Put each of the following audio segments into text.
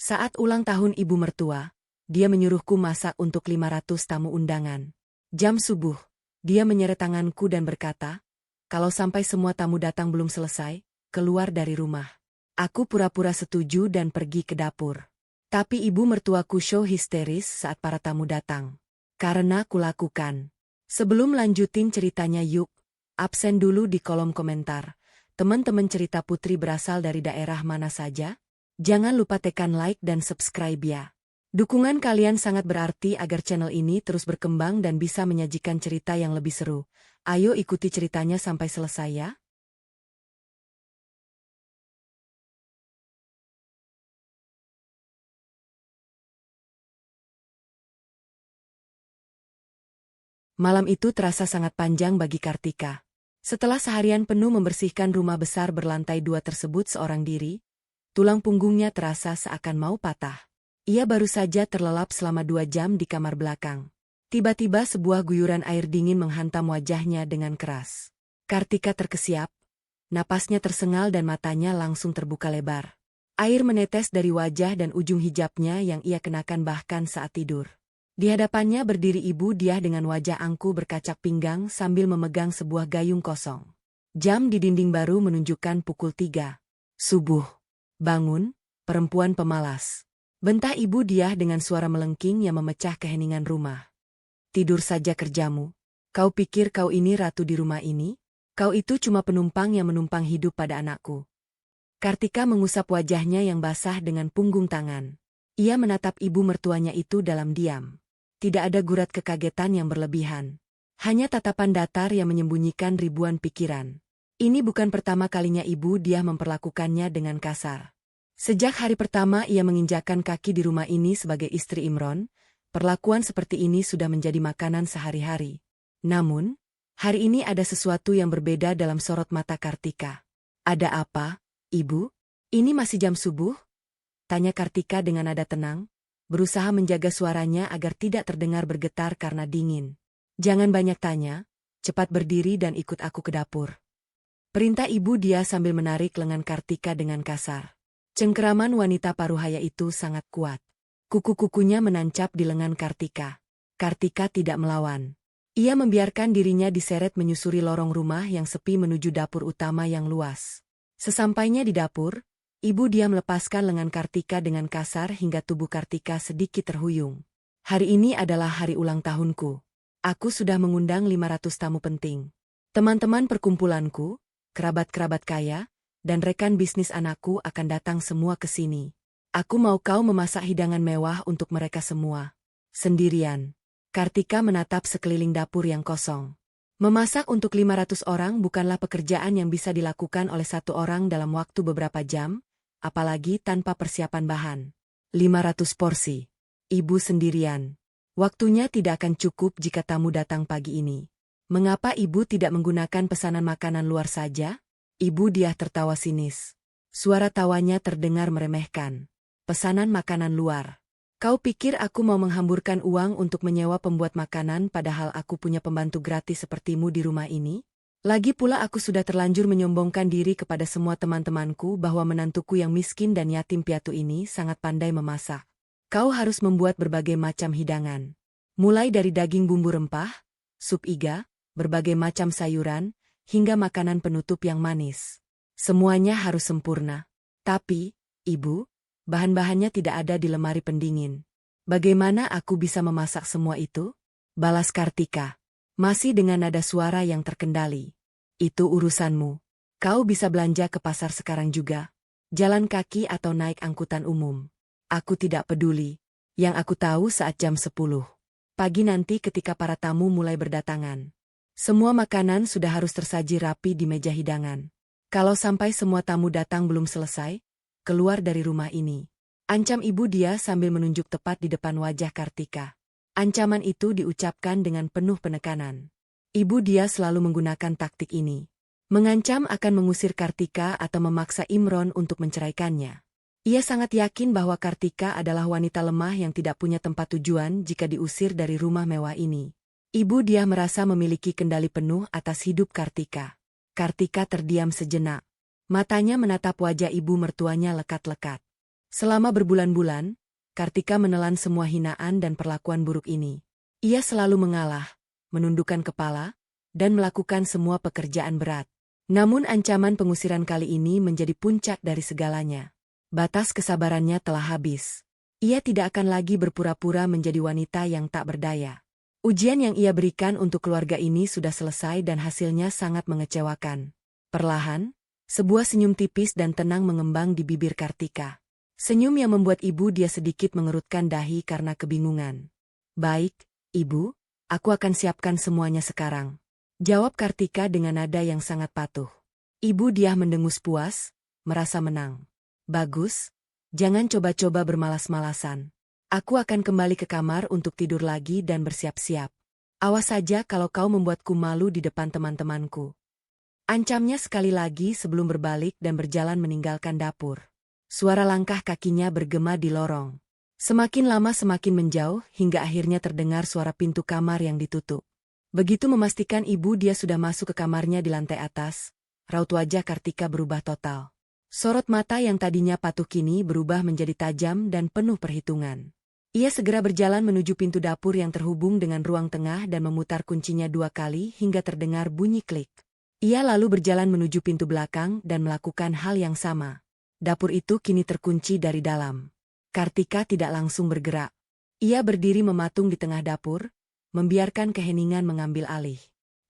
Saat ulang tahun ibu mertua, dia menyuruhku masak untuk 500 tamu undangan. Jam subuh, dia menyeret tanganku dan berkata, kalau sampai semua tamu datang belum selesai, keluar dari rumah. Aku pura-pura setuju dan pergi ke dapur. Tapi ibu mertuaku show histeris saat para tamu datang. Karena kulakukan. Sebelum lanjutin ceritanya yuk, absen dulu di kolom komentar. Teman-teman cerita Putri berasal dari daerah mana saja? Jangan lupa tekan like dan subscribe ya. Dukungan kalian sangat berarti agar channel ini terus berkembang dan bisa menyajikan cerita yang lebih seru. Ayo ikuti ceritanya sampai selesai ya. Malam itu terasa sangat panjang bagi Kartika. Setelah seharian penuh membersihkan rumah besar berlantai 2 tersebut seorang diri, tulang punggungnya terasa seakan mau patah. Ia baru saja terlelap selama 2 jam di kamar belakang. Tiba-tiba sebuah guyuran air dingin menghantam wajahnya dengan keras. Kartika terkesiap, napasnya tersengal dan matanya langsung terbuka lebar. Air menetes dari wajah dan ujung hijabnya yang ia kenakan bahkan saat tidur. Di hadapannya berdiri ibu dia dengan wajah angkuh berkacak pinggang sambil memegang sebuah gayung kosong. Jam di dinding baru menunjukkan pukul 3. Subuh. Bangun, perempuan pemalas. Bentah ibu dia dengan suara melengking yang memecah keheningan rumah. Tidur saja kerjamu. Kau pikir kau ini ratu di rumah ini? Kau itu cuma penumpang yang menumpang hidup pada anakku. Kartika mengusap wajahnya yang basah dengan punggung tangan. Ia menatap ibu mertuanya itu dalam diam. Tidak ada gurat kekagetan yang berlebihan. Hanya tatapan datar yang menyembunyikan ribuan pikiran. Ini bukan pertama kalinya ibu dia memperlakukannya dengan kasar. Sejak hari pertama ia menginjakkan kaki di rumah ini sebagai istri Imron, perlakuan seperti ini sudah menjadi makanan sehari-hari. Namun, hari ini ada sesuatu yang berbeda dalam sorot mata Kartika. Ada apa, ibu? Ini masih jam subuh? Tanya Kartika dengan nada tenang, berusaha menjaga suaranya agar tidak terdengar bergetar karena dingin. Jangan banyak tanya, cepat berdiri dan ikut aku ke dapur. Perintah ibu dia sambil menarik lengan Kartika dengan kasar. Cengkeraman wanita paruhaya itu sangat kuat. Kuku-kukunya menancap di lengan Kartika. Kartika tidak melawan. Ia membiarkan dirinya diseret menyusuri lorong rumah yang sepi menuju dapur utama yang luas. Sesampainya di dapur, ibu dia melepaskan lengan Kartika dengan kasar hingga tubuh Kartika sedikit terhuyung. Hari ini adalah hari ulang tahunku. Aku sudah mengundang 500 tamu penting. Teman-teman perkumpulanku, kerabat-kerabat kaya, dan rekan bisnis anakku akan datang semua ke sini. Aku mau kau memasak hidangan mewah untuk mereka semua. Sendirian. Kartika menatap sekeliling dapur yang kosong. Memasak untuk 500 orang bukanlah pekerjaan yang bisa dilakukan oleh satu orang dalam waktu beberapa jam, apalagi tanpa persiapan bahan. 500 porsi. Ibu sendirian. Waktunya tidak akan cukup jika tamu datang pagi ini. Mengapa ibu tidak menggunakan pesanan makanan luar saja? Ibu dia tertawa sinis. Suara tawanya terdengar meremehkan. Pesanan makanan luar. Kau pikir aku mau menghamburkan uang untuk menyewa pembuat makanan padahal aku punya pembantu gratis sepertimu di rumah ini? Lagi pula aku sudah terlanjur menyombongkan diri kepada semua teman-temanku bahwa menantuku yang miskin dan yatim piatu ini sangat pandai memasak. Kau harus membuat berbagai macam hidangan. Mulai dari daging bumbu rempah, sup iga, berbagai macam sayuran, hingga makanan penutup yang manis. Semuanya harus sempurna. Tapi, ibu, bahan-bahannya tidak ada di lemari pendingin. Bagaimana aku bisa memasak semua itu? Balas Kartika. Masih dengan nada suara yang terkendali. Itu urusanmu. Kau bisa belanja ke pasar sekarang juga. Jalan kaki atau naik angkutan umum. Aku tidak peduli. Yang aku tahu saat jam 10 pagi nanti ketika para tamu mulai berdatangan. Semua makanan sudah harus tersaji rapi di meja hidangan. Kalau sampai semua tamu datang belum selesai, keluar dari rumah ini. Ancam ibu dia sambil menunjuk tepat di depan wajah Kartika. Ancaman itu diucapkan dengan penuh penekanan. Ibu dia selalu menggunakan taktik ini. Mengancam akan mengusir Kartika atau memaksa Imron untuk menceraikannya. Ia sangat yakin bahwa Kartika adalah wanita lemah yang tidak punya tempat tujuan jika diusir dari rumah mewah ini. Ibu dia merasa memiliki kendali penuh atas hidup Kartika. Kartika terdiam sejenak. Matanya menatap wajah ibu mertuanya lekat-lekat. Selama berbulan-bulan, Kartika menelan semua hinaan dan perlakuan buruk ini. Ia selalu mengalah, menundukkan kepala, dan melakukan semua pekerjaan berat. Namun ancaman pengusiran kali ini menjadi puncak dari segalanya. Batas kesabarannya telah habis. Ia tidak akan lagi berpura-pura menjadi wanita yang tak berdaya. Ujian yang ia berikan untuk keluarga ini sudah selesai dan hasilnya sangat mengecewakan. Perlahan, sebuah senyum tipis dan tenang mengembang di bibir Kartika. Senyum yang membuat ibu dia sedikit mengerutkan dahi karena kebingungan. "Baik, Ibu, aku akan siapkan semuanya sekarang," jawab Kartika dengan nada yang sangat patuh. Ibu dia mendengus puas, merasa menang. "Bagus. Jangan coba-coba bermalas-malasan. Aku akan kembali ke kamar untuk tidur lagi dan bersiap-siap. Awas saja kalau kau membuatku malu di depan teman-temanku," ancamnya sekali lagi sebelum berbalik dan berjalan meninggalkan dapur. Suara langkah kakinya bergema di lorong. Semakin lama semakin menjauh hingga akhirnya terdengar suara pintu kamar yang ditutup. Begitu memastikan ibu dia sudah masuk ke kamarnya di lantai atas, raut wajah Kartika berubah total. Sorot mata yang tadinya patuh kini berubah menjadi tajam dan penuh perhitungan. Ia segera berjalan menuju pintu dapur yang terhubung dengan ruang tengah dan memutar kuncinya 2 kali hingga terdengar bunyi klik. Ia lalu berjalan menuju pintu belakang dan melakukan hal yang sama. Dapur itu kini terkunci dari dalam. Kartika tidak langsung bergerak. Ia berdiri mematung di tengah dapur, membiarkan keheningan mengambil alih.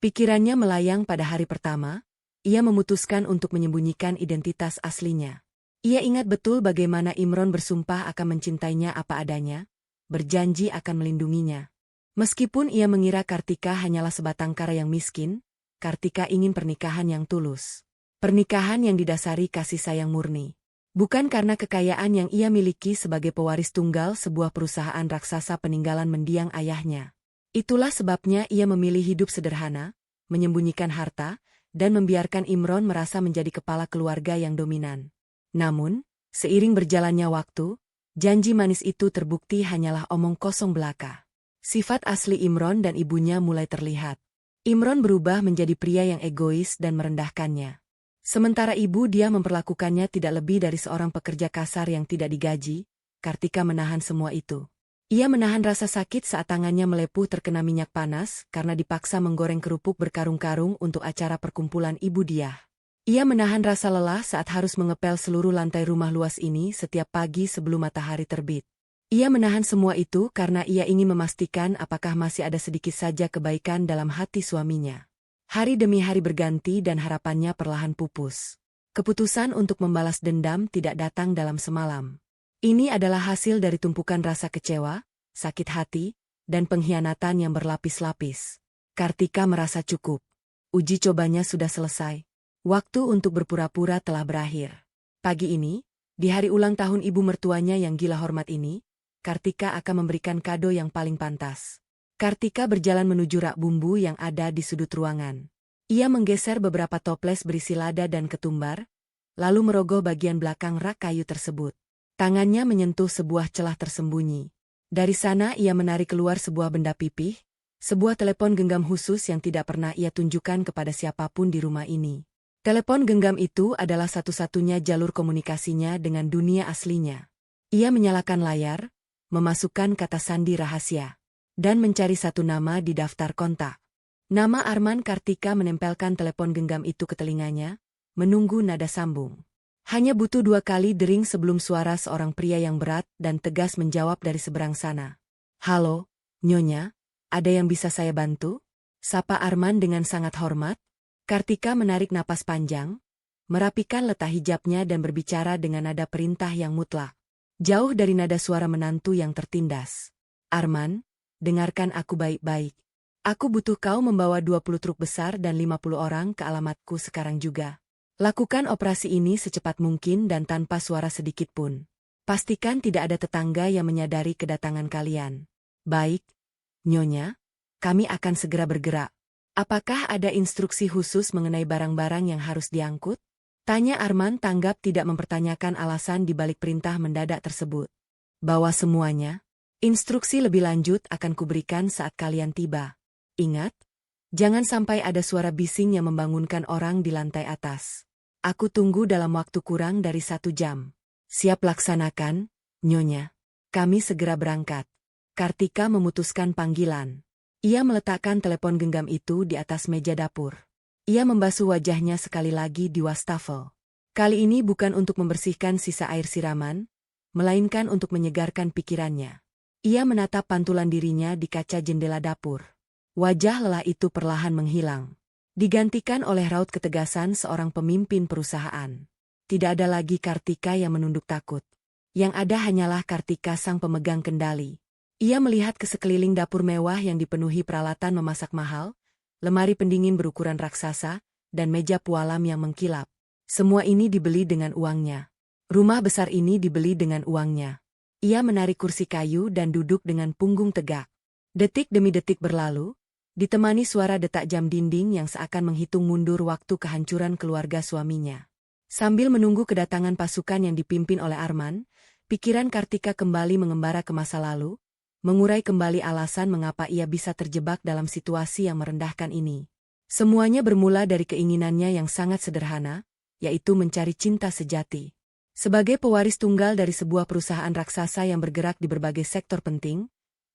Pikirannya melayang pada hari pertama. Ia memutuskan untuk menyembunyikan identitas aslinya. Ia ingat betul bagaimana Imron bersumpah akan mencintainya apa adanya, berjanji akan melindunginya. Meskipun ia mengira Kartika hanyalah sebatang kara yang miskin, Kartika ingin pernikahan yang tulus. Pernikahan yang didasari kasih sayang murni. Bukan karena kekayaan yang ia miliki sebagai pewaris tunggal sebuah perusahaan raksasa peninggalan mendiang ayahnya. Itulah sebabnya ia memilih hidup sederhana, menyembunyikan harta, dan membiarkan Imron merasa menjadi kepala keluarga yang dominan. Namun, seiring berjalannya waktu, janji manis itu terbukti hanyalah omong kosong belaka. Sifat asli Imron dan ibunya mulai terlihat. Imron berubah menjadi pria yang egois dan merendahkannya. Sementara ibu dia memperlakukannya tidak lebih dari seorang pekerja kasar yang tidak digaji, Kartika menahan semua itu. Ia menahan rasa sakit saat tangannya melepuh terkena minyak panas karena dipaksa menggoreng kerupuk berkarung-karung untuk acara perkumpulan ibu dia. Ia menahan rasa lelah saat harus mengepel seluruh lantai rumah luas ini setiap pagi sebelum matahari terbit. Ia menahan semua itu karena ia ingin memastikan apakah masih ada sedikit saja kebaikan dalam hati suaminya. Hari demi hari berganti dan harapannya perlahan pupus. Keputusan untuk membalas dendam tidak datang dalam semalam. Ini adalah hasil dari tumpukan rasa kecewa, sakit hati, dan pengkhianatan yang berlapis-lapis. Kartika merasa cukup. Uji cobanya sudah selesai. Waktu untuk berpura-pura telah berakhir. Pagi ini, di hari ulang tahun ibu mertuanya yang gila hormat ini, Kartika akan memberikan kado yang paling pantas. Kartika berjalan menuju rak bumbu yang ada di sudut ruangan. Ia menggeser beberapa toples berisi lada dan ketumbar, lalu merogoh bagian belakang rak kayu tersebut. Tangannya menyentuh sebuah celah tersembunyi. Dari sana ia menarik keluar sebuah benda pipih, sebuah telepon genggam khusus yang tidak pernah ia tunjukkan kepada siapapun di rumah ini. Telepon genggam itu adalah satu-satunya jalur komunikasinya dengan dunia aslinya. Ia menyalakan layar, memasukkan kata sandi rahasia, dan mencari satu nama di daftar kontak. Nama Arman. Kartika menempelkan telepon genggam itu ke telinganya, menunggu nada sambung. Hanya butuh 2 kali dering sebelum suara seorang pria yang berat dan tegas menjawab dari seberang sana. "Halo, Nyonya, ada yang bisa saya bantu?" Sapa Arman dengan sangat hormat. Kartika menarik napas panjang, merapikan letak hijabnya dan berbicara dengan nada perintah yang mutlak. Jauh dari nada suara menantu yang tertindas. "Arman, dengarkan aku baik-baik. Aku butuh kau membawa 20 truk besar dan 50 orang ke alamatku sekarang juga. Lakukan operasi ini secepat mungkin dan tanpa suara sedikit pun. Pastikan tidak ada tetangga yang menyadari kedatangan kalian." "Baik, Nyonya, kami akan segera bergerak." "Apakah ada instruksi khusus mengenai barang-barang yang harus diangkut?" tanya Arman tanggap tidak mempertanyakan alasan di balik perintah mendadak tersebut. "Bawa semuanya. Instruksi lebih lanjut akan kuberikan saat kalian tiba. Ingat, jangan sampai ada suara bising yang membangunkan orang di lantai atas. Aku tunggu dalam waktu kurang dari 1 jam." Siap laksanakan, Nyonya. Kami segera berangkat. Kartika memutuskan panggilan. Ia meletakkan telepon genggam itu di atas meja dapur. Ia membasuh wajahnya sekali lagi di wastafel. Kali ini bukan untuk membersihkan sisa air siraman, melainkan untuk menyegarkan pikirannya. Ia menatap pantulan dirinya di kaca jendela dapur. Wajah lelah itu perlahan menghilang. Digantikan oleh raut ketegasan seorang pemimpin perusahaan. Tidak ada lagi Kartika yang menunduk takut. Yang ada hanyalah Kartika sang pemegang kendali. Ia melihat ke sekeliling dapur mewah yang dipenuhi peralatan memasak mahal, lemari pendingin berukuran raksasa, dan meja pualam yang mengkilap. Semua ini dibeli dengan uangnya. Rumah besar ini dibeli dengan uangnya. Ia menarik kursi kayu dan duduk dengan punggung tegak. Detik demi detik berlalu, ditemani suara detak jam dinding yang seakan menghitung mundur waktu kehancuran keluarga suaminya. Sambil menunggu kedatangan pasukan yang dipimpin oleh Arman, pikiran Kartika kembali mengembara ke masa lalu, mengurai kembali alasan mengapa ia bisa terjebak dalam situasi yang merendahkan ini. Semuanya bermula dari keinginannya yang sangat sederhana, yaitu mencari cinta sejati. Sebagai pewaris tunggal dari sebuah perusahaan raksasa yang bergerak di berbagai sektor penting,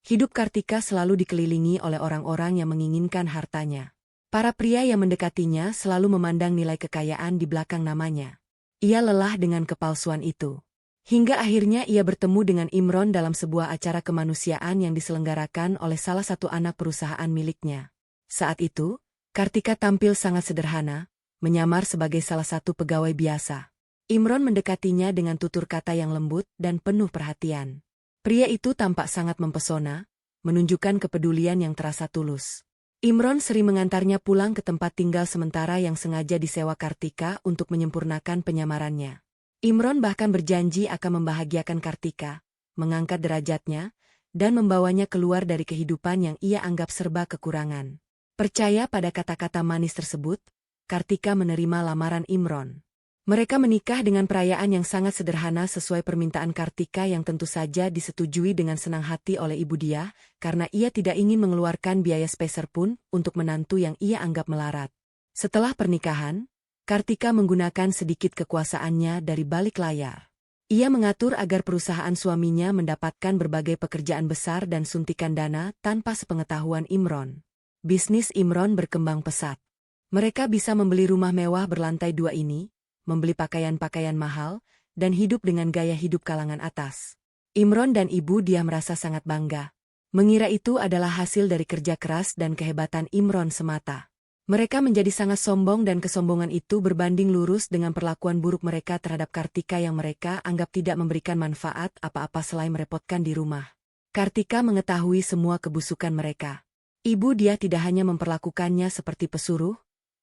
hidup Kartika selalu dikelilingi oleh orang-orang yang menginginkan hartanya. Para pria yang mendekatinya selalu memandang nilai kekayaan di belakang namanya. Ia lelah dengan kepalsuan itu. Hingga akhirnya ia bertemu dengan Imron dalam sebuah acara kemanusiaan yang diselenggarakan oleh salah satu anak perusahaan miliknya. Saat itu, Kartika tampil sangat sederhana, menyamar sebagai salah satu pegawai biasa. Imron mendekatinya dengan tutur kata yang lembut dan penuh perhatian. Pria itu tampak sangat mempesona, menunjukkan kepedulian yang terasa tulus. Imron sering mengantarnya pulang ke tempat tinggal sementara yang sengaja disewa Kartika untuk menyempurnakan penyamarannya. Imron bahkan berjanji akan membahagiakan Kartika, mengangkat derajatnya, dan membawanya keluar dari kehidupan yang ia anggap serba kekurangan. Percaya pada kata-kata manis tersebut, Kartika menerima lamaran Imron. Mereka menikah dengan perayaan yang sangat sederhana sesuai permintaan Kartika yang tentu saja disetujui dengan senang hati oleh ibu dia, karena ia tidak ingin mengeluarkan biaya sepeser pun untuk menantu yang ia anggap melarat. Setelah pernikahan, Kartika menggunakan sedikit kekuasaannya dari balik layar. Ia mengatur agar perusahaan suaminya mendapatkan berbagai pekerjaan besar dan suntikan dana tanpa sepengetahuan Imron. Bisnis Imron berkembang pesat. Mereka bisa membeli rumah mewah berlantai 2 ini, membeli pakaian-pakaian mahal, dan hidup dengan gaya hidup kalangan atas. Imron dan ibu dia merasa sangat bangga. Mengira itu adalah hasil dari kerja keras dan kehebatan Imron semata. Mereka menjadi sangat sombong dan kesombongan itu berbanding lurus dengan perlakuan buruk mereka terhadap Kartika yang mereka anggap tidak memberikan manfaat apa-apa selain merepotkan di rumah. Kartika mengetahui semua kebusukan mereka. Ibu dia tidak hanya memperlakukannya seperti pesuruh,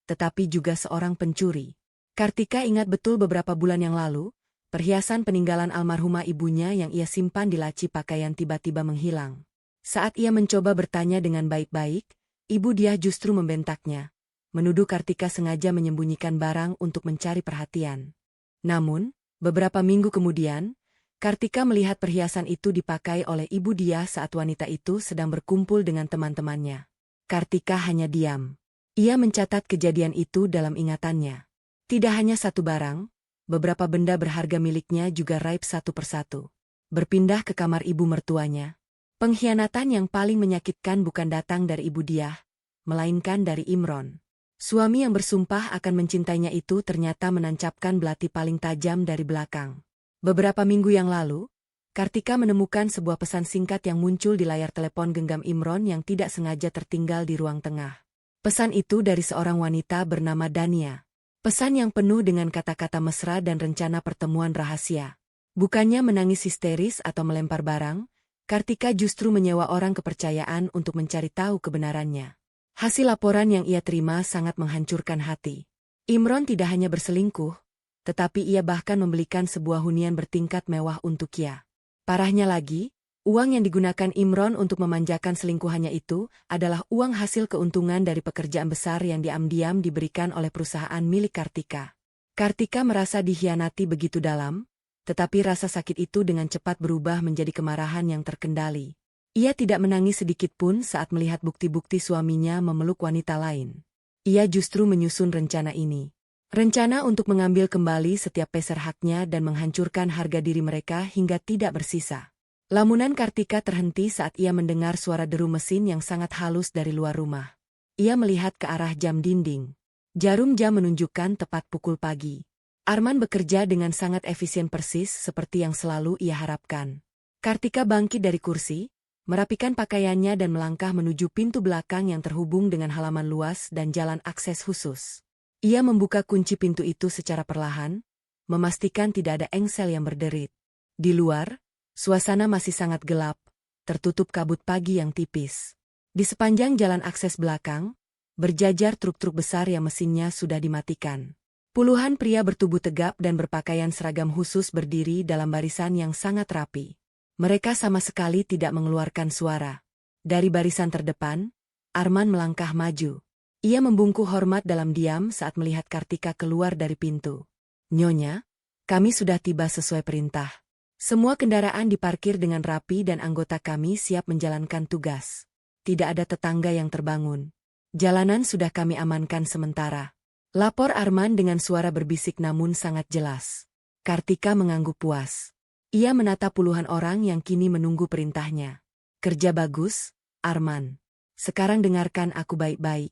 tetapi juga seorang pencuri. Kartika ingat betul beberapa bulan yang lalu, perhiasan peninggalan almarhumah ibunya yang ia simpan di laci pakaian tiba-tiba menghilang. Saat ia mencoba bertanya dengan baik-baik, ibu dia justru membentaknya, menuduh Kartika sengaja menyembunyikan barang untuk mencari perhatian. Namun, beberapa minggu kemudian, Kartika melihat perhiasan itu dipakai oleh ibu dia saat wanita itu sedang berkumpul dengan teman-temannya. Kartika hanya diam. Ia mencatat kejadian itu dalam ingatannya. Tidak hanya satu barang, beberapa benda berharga miliknya juga raib satu persatu. Berpindah ke kamar ibu mertuanya. Pengkhianatan yang paling menyakitkan bukan datang dari ibu dia, melainkan dari Imron. Suami yang bersumpah akan mencintainya itu ternyata menancapkan belati paling tajam dari belakang. Beberapa minggu yang lalu, Kartika menemukan sebuah pesan singkat yang muncul di layar telepon genggam Imron yang tidak sengaja tertinggal di ruang tengah. Pesan itu dari seorang wanita bernama Dania. Pesan yang penuh dengan kata-kata mesra dan rencana pertemuan rahasia. Bukannya menangis histeris atau melempar barang, Kartika justru menyewa orang kepercayaan untuk mencari tahu kebenarannya. Hasil laporan yang ia terima sangat menghancurkan hati. Imron tidak hanya berselingkuh, tetapi ia bahkan membelikan sebuah hunian bertingkat mewah untuk ia. Parahnya lagi, uang yang digunakan Imron untuk memanjakan selingkuhannya itu adalah uang hasil keuntungan dari pekerjaan besar yang diam-diam diberikan oleh perusahaan milik Kartika. Kartika merasa dikhianati begitu dalam, tetapi rasa sakit itu dengan cepat berubah menjadi kemarahan yang terkendali. Ia tidak menangis sedikit pun saat melihat bukti-bukti suaminya memeluk wanita lain. Ia justru menyusun rencana ini. Rencana untuk mengambil kembali setiap peser haknya dan menghancurkan harga diri mereka hingga tidak bersisa. Lamunan Kartika terhenti saat ia mendengar suara deru mesin yang sangat halus dari luar rumah. Ia melihat ke arah jam dinding. Jarum jam menunjukkan tepat pukul pagi. Arman bekerja dengan sangat efisien persis seperti yang selalu ia harapkan. Kartika bangkit dari kursi, merapikan pakaiannya dan melangkah menuju pintu belakang yang terhubung dengan halaman luas dan jalan akses khusus. Ia membuka kunci pintu itu secara perlahan, memastikan tidak ada engsel yang berderit. Di luar, suasana masih sangat gelap, tertutup kabut pagi yang tipis. Di sepanjang jalan akses belakang, berjajar truk-truk besar yang mesinnya sudah dimatikan. Puluhan pria bertubuh tegap dan berpakaian seragam khusus berdiri dalam barisan yang sangat rapi. Mereka sama sekali tidak mengeluarkan suara. Dari barisan terdepan, Arman melangkah maju. Ia membungkuk hormat dalam diam saat melihat Kartika keluar dari pintu. "Nyonya, kami sudah tiba sesuai perintah. Semua kendaraan diparkir dengan rapi dan anggota kami siap menjalankan tugas. Tidak ada tetangga yang terbangun. Jalanan sudah kami amankan sementara," lapor Arman dengan suara berbisik namun sangat jelas. Kartika mengangguk puas. Ia menatap puluhan orang yang kini menunggu perintahnya. "Kerja bagus, Arman. Sekarang dengarkan aku baik-baik.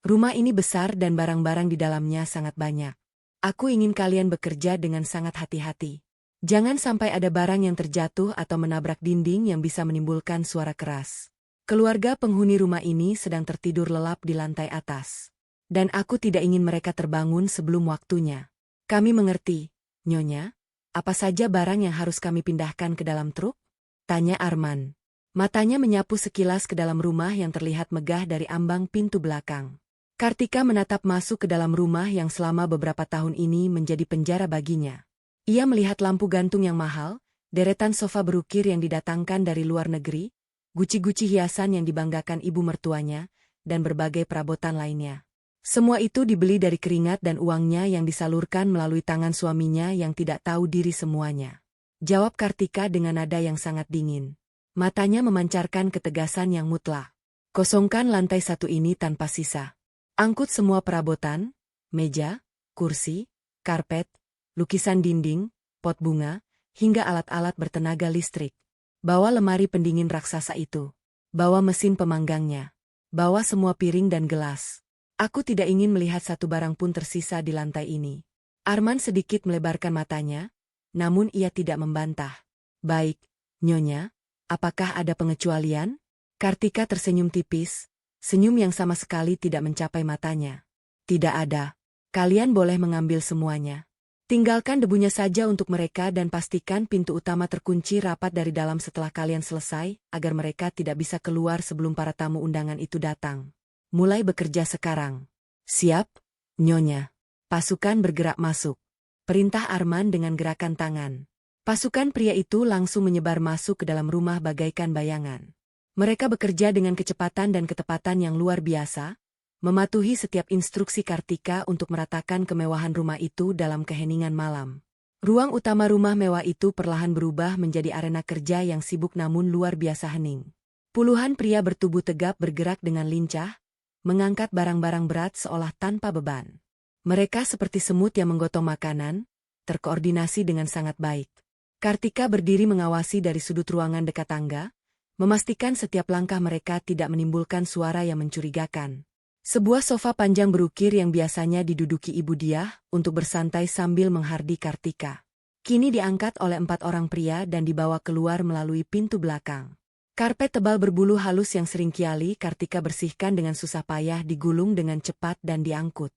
Rumah ini besar dan barang-barang di dalamnya sangat banyak. Aku ingin kalian bekerja dengan sangat hati-hati. Jangan sampai ada barang yang terjatuh atau menabrak dinding yang bisa menimbulkan suara keras. Keluarga penghuni rumah ini sedang tertidur lelap di lantai atas. Dan aku tidak ingin mereka terbangun sebelum waktunya." "Kami mengerti, Nyonya. Apa saja barang yang harus kami pindahkan ke dalam truk?" tanya Arman. Matanya menyapu sekilas ke dalam rumah yang terlihat megah dari ambang pintu belakang. Kartika menatap masuk ke dalam rumah yang selama beberapa tahun ini menjadi penjara baginya. Ia melihat lampu gantung yang mahal, deretan sofa berukir yang didatangkan dari luar negeri, guci-guci hiasan yang dibanggakan ibu mertuanya, dan berbagai perabotan lainnya. Semua itu dibeli dari keringat dan uangnya yang disalurkan melalui tangan suaminya yang tidak tahu diri semuanya. Jawab Kartika dengan nada yang sangat dingin. Matanya memancarkan ketegasan yang mutlak. "Kosongkan lantai satu ini tanpa sisa. Angkut semua perabotan, meja, kursi, karpet, lukisan dinding, pot bunga, hingga alat-alat bertenaga listrik. Bawa lemari pendingin raksasa itu. Bawa mesin pemanggangnya. Bawa semua piring dan gelas. Aku tidak ingin melihat satu barang pun tersisa di lantai ini." Arman sedikit melebarkan matanya, namun ia tidak membantah. "Baik, Nyonya, apakah ada pengecualian?" Kartika tersenyum tipis. Senyum yang sama sekali tidak mencapai matanya. "Tidak ada. Kalian boleh mengambil semuanya. Tinggalkan debunya saja untuk mereka dan pastikan pintu utama terkunci rapat dari dalam setelah kalian selesai, agar mereka tidak bisa keluar sebelum para tamu undangan itu datang. Mulai bekerja sekarang." "Siap, Nyonya." Pasukan bergerak masuk. Perintah Arman dengan gerakan tangan. Pasukan pria itu langsung menyebar masuk ke dalam rumah bagaikan bayangan. Mereka bekerja dengan kecepatan dan ketepatan yang luar biasa, mematuhi setiap instruksi Kartika untuk meratakan kemewahan rumah itu dalam keheningan malam. Ruang utama rumah mewah itu perlahan berubah menjadi arena kerja yang sibuk namun luar biasa hening. Puluhan pria bertubuh tegap bergerak dengan lincah, mengangkat barang-barang berat seolah tanpa beban. Mereka seperti semut yang menggotong makanan, terkoordinasi dengan sangat baik. Kartika berdiri mengawasi dari sudut ruangan dekat tangga, memastikan setiap langkah mereka tidak menimbulkan suara yang mencurigakan. Sebuah sofa panjang berukir yang biasanya diduduki Ibu Diah untuk bersantai sambil menghardi Kartika. Kini diangkat oleh 4 orang pria dan dibawa keluar melalui pintu belakang. Karpet tebal berbulu halus yang sering kiali Kartika bersihkan dengan susah payah digulung dengan cepat dan diangkut.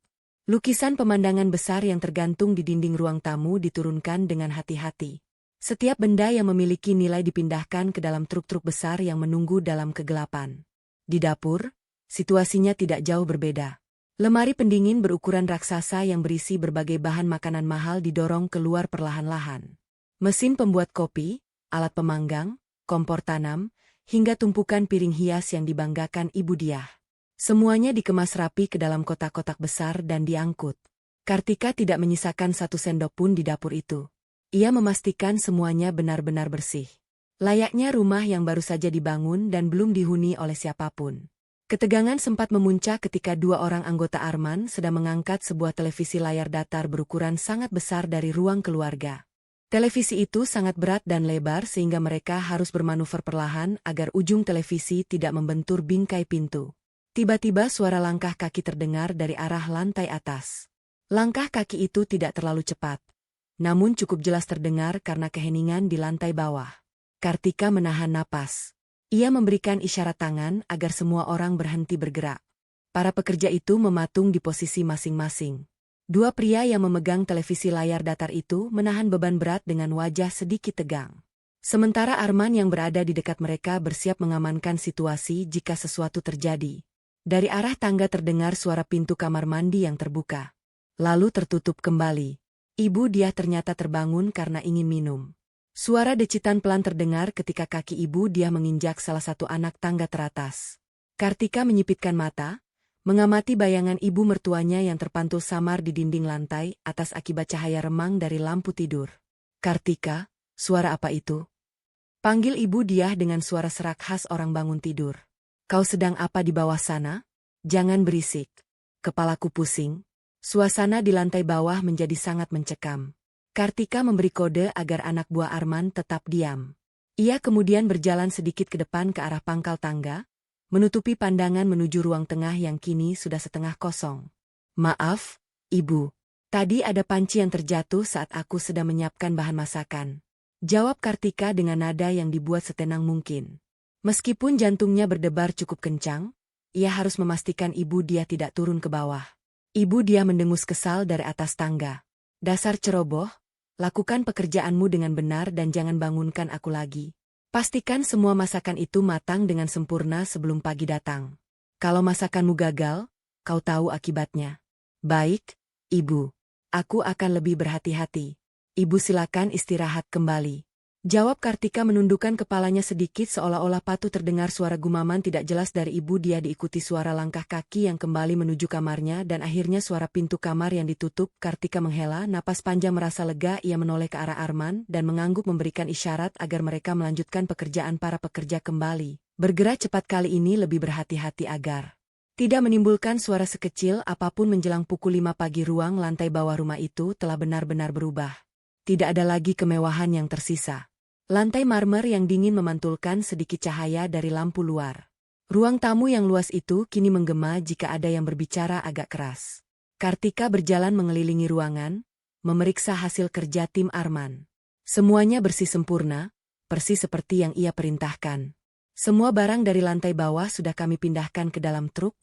Lukisan pemandangan besar yang tergantung di dinding ruang tamu diturunkan dengan hati-hati. Setiap benda yang memiliki nilai dipindahkan ke dalam truk-truk besar yang menunggu dalam kegelapan. Di dapur, situasinya tidak jauh berbeda. Lemari pendingin berukuran raksasa yang berisi berbagai bahan makanan mahal didorong keluar perlahan-lahan. Mesin pembuat kopi, alat pemanggang, kompor tanam, hingga tumpukan piring hias yang dibanggakan Ibu Diah. Semuanya dikemas rapi ke dalam kotak-kotak besar dan diangkut. Kartika tidak menyisakan satu sendok pun di dapur itu. Ia memastikan semuanya benar-benar bersih. Layaknya rumah yang baru saja dibangun dan belum dihuni oleh siapapun. Ketegangan sempat memuncak ketika dua orang anggota Arman sedang mengangkat sebuah televisi layar datar berukuran sangat besar dari ruang keluarga. Televisi itu sangat berat dan lebar sehingga mereka harus bermanuver perlahan agar ujung televisi tidak membentur bingkai pintu. Tiba-tiba suara langkah kaki terdengar dari arah lantai atas. Langkah kaki itu tidak terlalu cepat, namun cukup jelas terdengar karena keheningan di lantai bawah. Kartika menahan napas. Ia memberikan isyarat tangan agar semua orang berhenti bergerak. Para pekerja itu mematung di posisi masing-masing. Dua pria yang memegang televisi layar datar itu menahan beban berat dengan wajah sedikit tegang. Sementara Arman yang berada di dekat mereka bersiap mengamankan situasi jika sesuatu terjadi. Dari arah tangga terdengar suara pintu kamar mandi yang terbuka. Lalu tertutup kembali. Ibu dia ternyata terbangun karena ingin minum. Suara decitan pelan terdengar ketika kaki ibu dia menginjak salah satu anak tangga teratas. Kartika menyipitkan mata, mengamati bayangan ibu mertuanya yang terpantul samar di dinding lantai atas akibat cahaya remang dari lampu tidur. Kartika, suara apa itu? Panggil ibu dia dengan suara serak khas orang bangun tidur. Kau sedang apa di bawah sana? Jangan berisik. Kepalaku pusing. Suasana di lantai bawah menjadi sangat mencekam. Kartika memberi kode agar anak buah Arman tetap diam. Ia kemudian berjalan sedikit ke depan ke arah pangkal tangga, menutupi pandangan menuju ruang tengah yang kini sudah setengah kosong. Maaf, Ibu. Tadi ada panci yang terjatuh saat aku sedang menyiapkan bahan masakan. Jawab Kartika dengan nada yang dibuat setenang mungkin. Meskipun jantungnya berdebar cukup kencang, ia harus memastikan ibu dia tidak turun ke bawah. Ibu dia mendengus kesal dari atas tangga. Dasar ceroboh, lakukan pekerjaanmu dengan benar dan jangan bangunkan aku lagi. Pastikan semua masakan itu matang dengan sempurna sebelum pagi datang. Kalau masakanmu gagal, kau tahu akibatnya. Baik, Ibu. Aku akan lebih berhati-hati. Ibu silakan istirahat kembali. Jawab Kartika menundukkan kepalanya sedikit seolah-olah patut terdengar suara gumaman tidak jelas dari ibu dia diikuti suara langkah kaki yang kembali menuju kamarnya dan akhirnya suara pintu kamar yang ditutup. Kartika menghela napas panjang merasa lega, ia menoleh ke arah Arman dan mengangguk memberikan isyarat agar mereka melanjutkan pekerjaan. Para pekerja kembali bergerak cepat kali ini lebih berhati-hati agar tidak menimbulkan suara sekecil apapun. Menjelang pukul 5 pagi ruang lantai bawah rumah itu telah benar-benar berubah. Tidak ada lagi kemewahan yang tersisa. Lantai marmer yang dingin memantulkan sedikit cahaya dari lampu luar. Ruang tamu yang luas itu kini menggema jika ada yang berbicara agak keras. Kartika berjalan mengelilingi ruangan, memeriksa hasil kerja tim Arman. Semuanya bersih sempurna, persis seperti yang ia perintahkan. Semua barang dari lantai bawah sudah kami pindahkan ke dalam truk,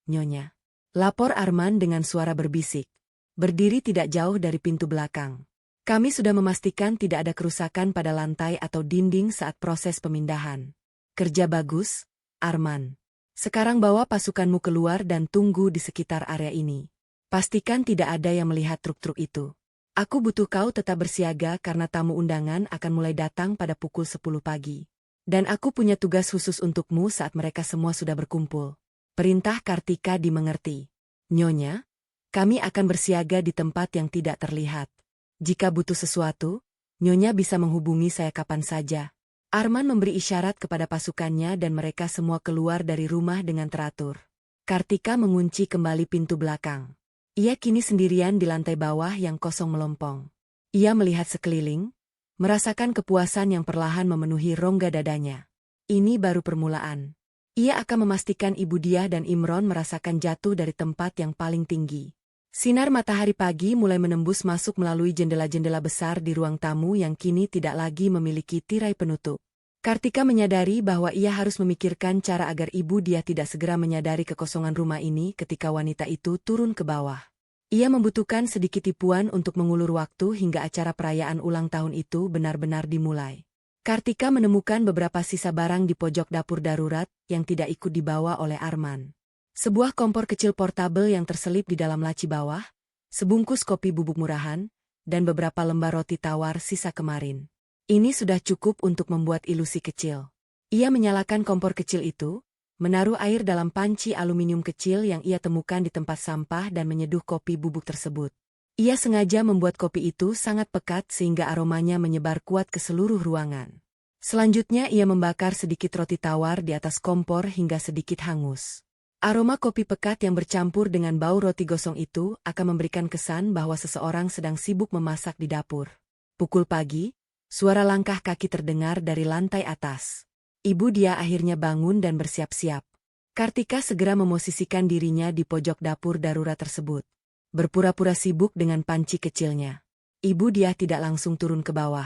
Nyonya. Lapor Arman dengan suara berbisik. Berdiri tidak jauh dari pintu belakang. Kami sudah memastikan tidak ada kerusakan pada lantai atau dinding saat proses pemindahan. Kerja bagus, Arman. Sekarang bawa pasukanmu keluar dan tunggu di sekitar area ini. Pastikan tidak ada yang melihat truk-truk itu. Aku butuh kau tetap bersiaga karena tamu undangan akan mulai datang pada pukul 10 pagi. Dan aku punya tugas khusus untukmu saat mereka semua sudah berkumpul. Perintah Kartika dimengerti. Nyonya, kami akan bersiaga di tempat yang tidak terlihat. Jika butuh sesuatu, Nyonya bisa menghubungi saya kapan saja. Arman memberi isyarat kepada pasukannya dan mereka semua keluar dari rumah dengan teratur. Kartika mengunci kembali pintu belakang. Ia kini sendirian di lantai bawah yang kosong melompong. Ia melihat sekeliling, merasakan kepuasan yang perlahan memenuhi rongga dadanya. Ini baru permulaan. Ia akan memastikan ibu dia dan Imron merasakan jatuh dari tempat yang paling tinggi. Sinar matahari pagi mulai menembus masuk melalui jendela-jendela besar di ruang tamu yang kini tidak lagi memiliki tirai penutup. Kartika menyadari bahwa ia harus memikirkan cara agar ibu dia tidak segera menyadari kekosongan rumah ini ketika wanita itu turun ke bawah. Ia membutuhkan sedikit tipuan untuk mengulur waktu hingga acara perayaan ulang tahun itu benar-benar dimulai. Kartika menemukan beberapa sisa barang di pojok dapur darurat yang tidak ikut dibawa oleh Arman. Sebuah kompor kecil portabel yang terselip di dalam laci bawah, sebungkus kopi bubuk murahan, dan beberapa lembar roti tawar sisa kemarin. Ini sudah cukup untuk membuat ilusi kecil. Ia menyalakan kompor kecil itu, menaruh air dalam panci aluminium kecil yang ia temukan di tempat sampah dan menyeduh kopi bubuk tersebut. Ia sengaja membuat kopi itu sangat pekat sehingga aromanya menyebar kuat ke seluruh ruangan. Selanjutnya ia membakar sedikit roti tawar di atas kompor hingga sedikit hangus. Aroma kopi pekat yang bercampur dengan bau roti gosong itu akan memberikan kesan bahwa seseorang sedang sibuk memasak di dapur. Pukul pagi, suara langkah kaki terdengar dari lantai atas. Ibu dia akhirnya bangun dan bersiap-siap. Kartika segera memosisikan dirinya di pojok dapur darurat tersebut. Berpura-pura sibuk dengan panci kecilnya. Ibu dia tidak langsung turun ke bawah.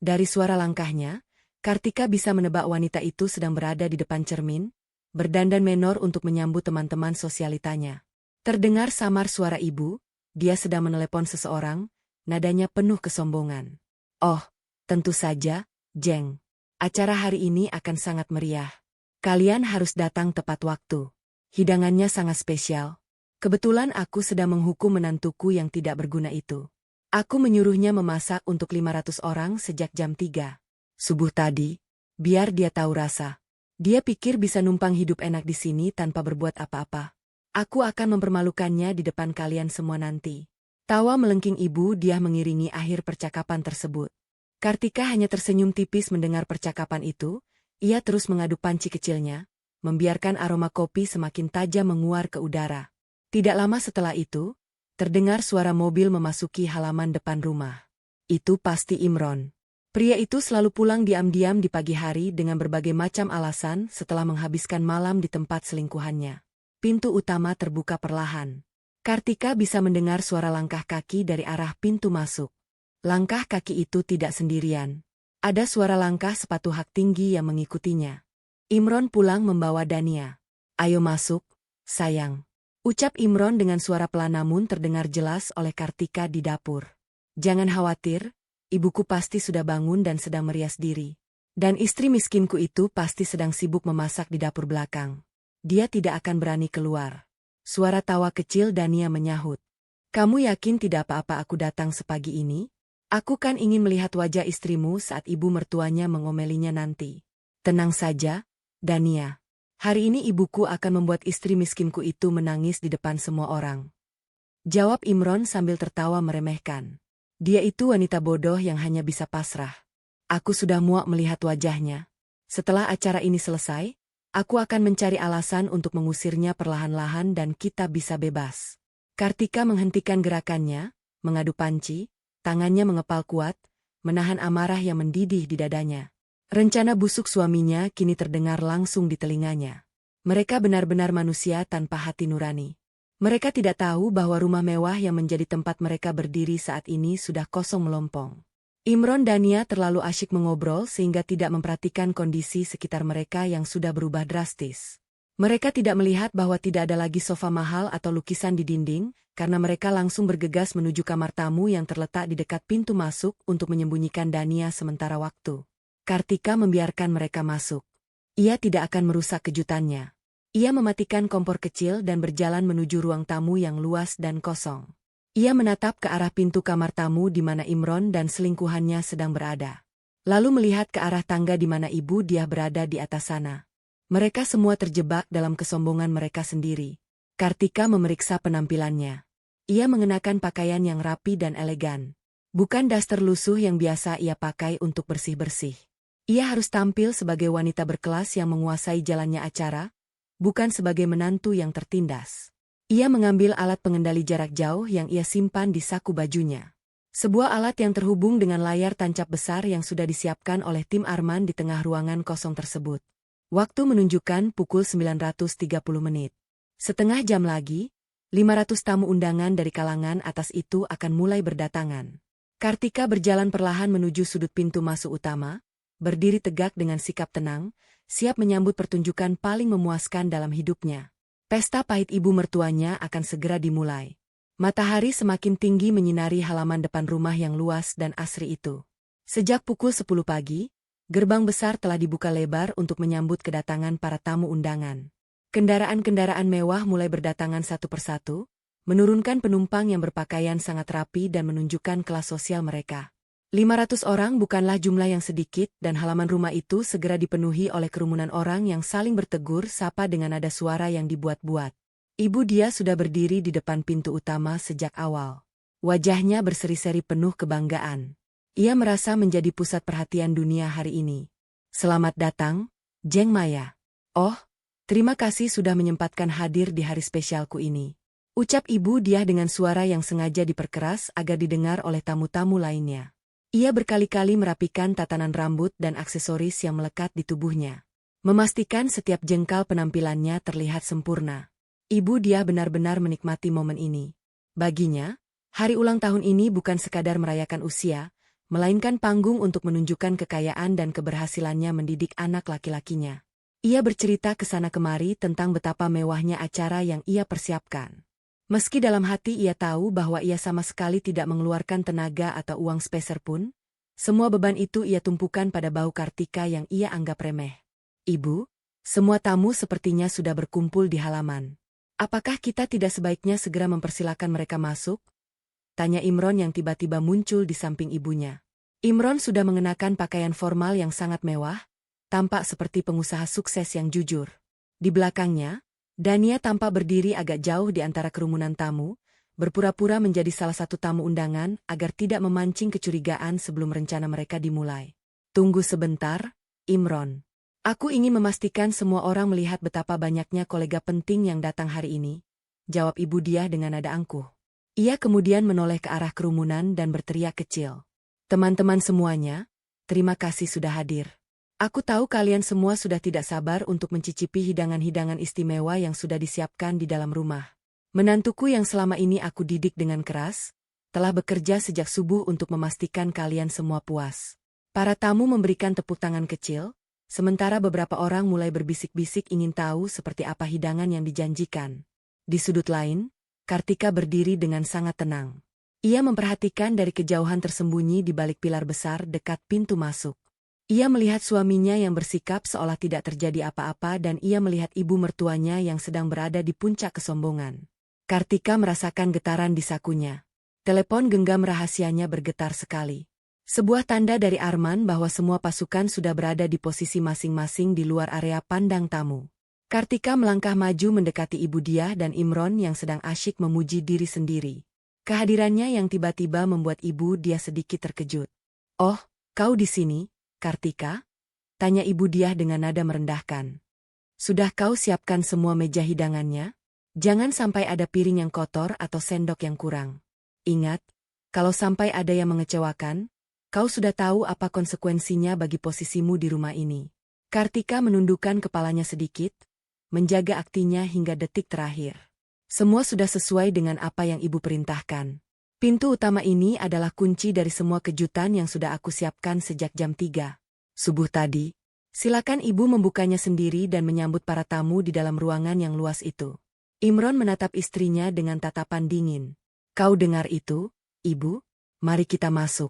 Dari suara langkahnya, Kartika bisa menebak wanita itu sedang berada di depan cermin, berdandan menor untuk menyambut teman-teman sosialitanya. Terdengar samar suara ibu, dia sedang menelepon seseorang, nadanya penuh kesombongan. Oh, tentu saja, Jeng. Acara hari ini akan sangat meriah. Kalian harus datang tepat waktu. Hidangannya sangat spesial. Kebetulan aku sedang menghukum menantuku yang tidak berguna itu. Aku menyuruhnya memasak untuk 500 orang sejak jam 3 subuh tadi, biar dia tahu rasa. Dia pikir bisa numpang hidup enak di sini tanpa berbuat apa-apa. Aku akan mempermalukannya di depan kalian semua nanti. Tawa melengking ibu dia mengiringi akhir percakapan tersebut. Kartika hanya tersenyum tipis mendengar percakapan itu, ia terus mengaduk panci kecilnya, membiarkan aroma kopi semakin tajam menguar ke udara. Tidak lama setelah itu, terdengar suara mobil memasuki halaman depan rumah. Itu pasti Imron. Pria itu selalu pulang diam-diam di pagi hari dengan berbagai macam alasan setelah menghabiskan malam di tempat selingkuhannya. Pintu utama terbuka perlahan. Kartika bisa mendengar suara langkah kaki dari arah pintu masuk. Langkah kaki itu tidak sendirian. Ada suara langkah sepatu hak tinggi yang mengikutinya. Imron pulang membawa Dania. Ayo masuk, sayang. Ucap Imron dengan suara pelan namun terdengar jelas oleh Kartika di dapur. Jangan khawatir. Ibuku pasti sudah bangun dan sedang merias diri. Dan istri miskinku itu pasti sedang sibuk memasak di dapur belakang. Dia tidak akan berani keluar. Suara tawa kecil Dania menyahut. Kamu yakin tidak apa-apa aku datang sepagi ini? Aku kan ingin melihat wajah istrimu saat ibu mertuanya mengomelinya nanti. Tenang saja, Dania. Hari ini ibuku akan membuat istri miskinku itu menangis di depan semua orang. Jawab Imron sambil tertawa meremehkan. Dia itu wanita bodoh yang hanya bisa pasrah. Aku sudah muak melihat wajahnya. Setelah acara ini selesai, aku akan mencari alasan untuk mengusirnya perlahan-lahan dan kita bisa bebas. Kartika menghentikan gerakannya, mengadu panci, tangannya mengepal kuat, menahan amarah yang mendidih di dadanya. Rencana busuk suaminya kini terdengar langsung di telinganya. Mereka benar-benar manusia tanpa hati nurani. Mereka tidak tahu bahwa rumah mewah yang menjadi tempat mereka berdiri saat ini sudah kosong melompong. Imron dan Dania terlalu asyik mengobrol sehingga tidak memperhatikan kondisi sekitar mereka yang sudah berubah drastis. Mereka tidak melihat bahwa tidak ada lagi sofa mahal atau lukisan di dinding, karena mereka langsung bergegas menuju kamar tamu yang terletak di dekat pintu masuk untuk menyembunyikan Dania sementara waktu. Kartika membiarkan mereka masuk. Ia tidak akan merusak kejutannya. Ia mematikan kompor kecil dan berjalan menuju ruang tamu yang luas dan kosong. Ia menatap ke arah pintu kamar tamu di mana Imron dan selingkuhannya sedang berada. Lalu melihat ke arah tangga di mana ibu dia berada di atas sana. Mereka semua terjebak dalam kesombongan mereka sendiri. Kartika memeriksa penampilannya. Ia mengenakan pakaian yang rapi dan elegan. Bukan daster lusuh yang biasa ia pakai untuk bersih-bersih. Ia harus tampil sebagai wanita berkelas yang menguasai jalannya acara, bukan sebagai menantu yang tertindas. Ia mengambil alat pengendali jarak jauh yang ia simpan di saku bajunya. Sebuah alat yang terhubung dengan layar tancap besar yang sudah disiapkan oleh tim Arman di tengah ruangan kosong tersebut. Waktu menunjukkan pukul 9.30 menit. Setengah jam lagi, 500 tamu undangan dari kalangan atas itu akan mulai berdatangan. Kartika berjalan perlahan menuju sudut pintu masuk utama, berdiri tegak dengan sikap tenang, siap menyambut pertunjukan paling memuaskan dalam hidupnya. Pesta pahit ibu mertuanya akan segera dimulai. Matahari semakin tinggi menyinari halaman depan rumah yang luas dan asri itu. Sejak pukul 10 pagi, gerbang besar telah dibuka lebar untuk menyambut kedatangan para tamu undangan. Kendaraan-kendaraan mewah mulai berdatangan satu persatu, menurunkan penumpang yang berpakaian sangat rapi dan menunjukkan kelas sosial mereka. 500 orang bukanlah jumlah yang sedikit dan halaman rumah itu segera dipenuhi oleh kerumunan orang yang saling bertegur sapa dengan nada suara yang dibuat-buat. Ibu dia sudah berdiri di depan pintu utama sejak awal. Wajahnya berseri-seri penuh kebanggaan. Ia merasa menjadi pusat perhatian dunia hari ini. Selamat datang, Jeng Maya. Oh, Terima kasih sudah menyempatkan hadir di hari spesialku ini. Ucap Ibu Diah dengan suara yang sengaja diperkeras agar didengar oleh tamu-tamu lainnya. Ia berkali-kali merapikan tatanan rambut dan aksesoris yang melekat di tubuhnya, memastikan setiap jengkal penampilannya terlihat sempurna. Ibu Diah benar-benar menikmati momen ini. Baginya, hari ulang tahun ini bukan sekadar merayakan usia, melainkan panggung untuk menunjukkan kekayaan dan keberhasilannya mendidik anak laki-lakinya. Ia bercerita ke sana kemari tentang betapa mewahnya acara yang ia persiapkan. Meski dalam hati ia tahu bahwa ia sama sekali tidak mengeluarkan tenaga atau uang sepeser pun, semua beban itu ia tumpukan pada bahu Kartika yang ia anggap remeh. Ibu, semua tamu sepertinya sudah berkumpul di halaman. Apakah kita tidak sebaiknya segera mempersilakan mereka masuk? Tanya Imron yang tiba-tiba muncul di samping ibunya. Imron sudah mengenakan pakaian formal yang sangat mewah, tampak seperti pengusaha sukses yang jujur. Di belakangnya, Dania tampak berdiri agak jauh di antara kerumunan tamu, berpura-pura menjadi salah satu tamu undangan agar tidak memancing kecurigaan sebelum rencana mereka dimulai. Tunggu sebentar, Imron. Aku ingin memastikan semua orang melihat betapa banyaknya kolega penting yang datang hari ini, jawab Ibu Diah dengan nada angkuh. Ia kemudian menoleh ke arah kerumunan dan berteriak kecil. Teman-teman semuanya, terima kasih sudah hadir. Aku tahu kalian semua sudah tidak sabar untuk mencicipi hidangan-hidangan istimewa yang sudah disiapkan di dalam rumah. Menantuku yang selama ini aku didik dengan keras, telah bekerja sejak subuh untuk memastikan kalian semua puas. Para tamu memberikan tepuk tangan kecil, sementara beberapa orang mulai berbisik-bisik ingin tahu seperti apa hidangan yang dijanjikan. Di sudut lain, Kartika berdiri dengan sangat tenang. Ia memperhatikan dari kejauhan tersembunyi di balik pilar besar dekat pintu masuk. Ia melihat suaminya yang bersikap seolah tidak terjadi apa-apa dan ia melihat ibu mertuanya yang sedang berada di puncak kesombongan. Kartika merasakan getaran di sakunya. Telepon genggam rahasianya bergetar sekali. Sebuah tanda dari Arman bahwa semua pasukan sudah berada di posisi masing-masing di luar area pandang tamu. Kartika melangkah maju mendekati Ibu Diah dan Imron yang sedang asyik memuji diri sendiri. Kehadirannya yang tiba-tiba membuat Ibu Diah sedikit terkejut. "Oh, kau di sini, Kartika?" tanya Ibu Diah dengan nada merendahkan. "Sudah kau siapkan semua meja hidangannya? Jangan sampai ada piring yang kotor atau sendok yang kurang. Ingat, kalau sampai ada yang mengecewakan, kau sudah tahu apa konsekuensinya bagi posisimu di rumah ini." Kartika menundukkan kepalanya sedikit, menjaga aktinya hingga detik terakhir. Semua sudah sesuai dengan apa yang ibu perintahkan. Pintu utama ini adalah kunci dari semua kejutan yang sudah aku siapkan sejak jam 3 subuh tadi. Silakan ibu membukanya sendiri dan menyambut para tamu di dalam ruangan yang luas itu. Imron menatap istrinya dengan tatapan dingin. Kau dengar itu, ibu? Mari kita masuk.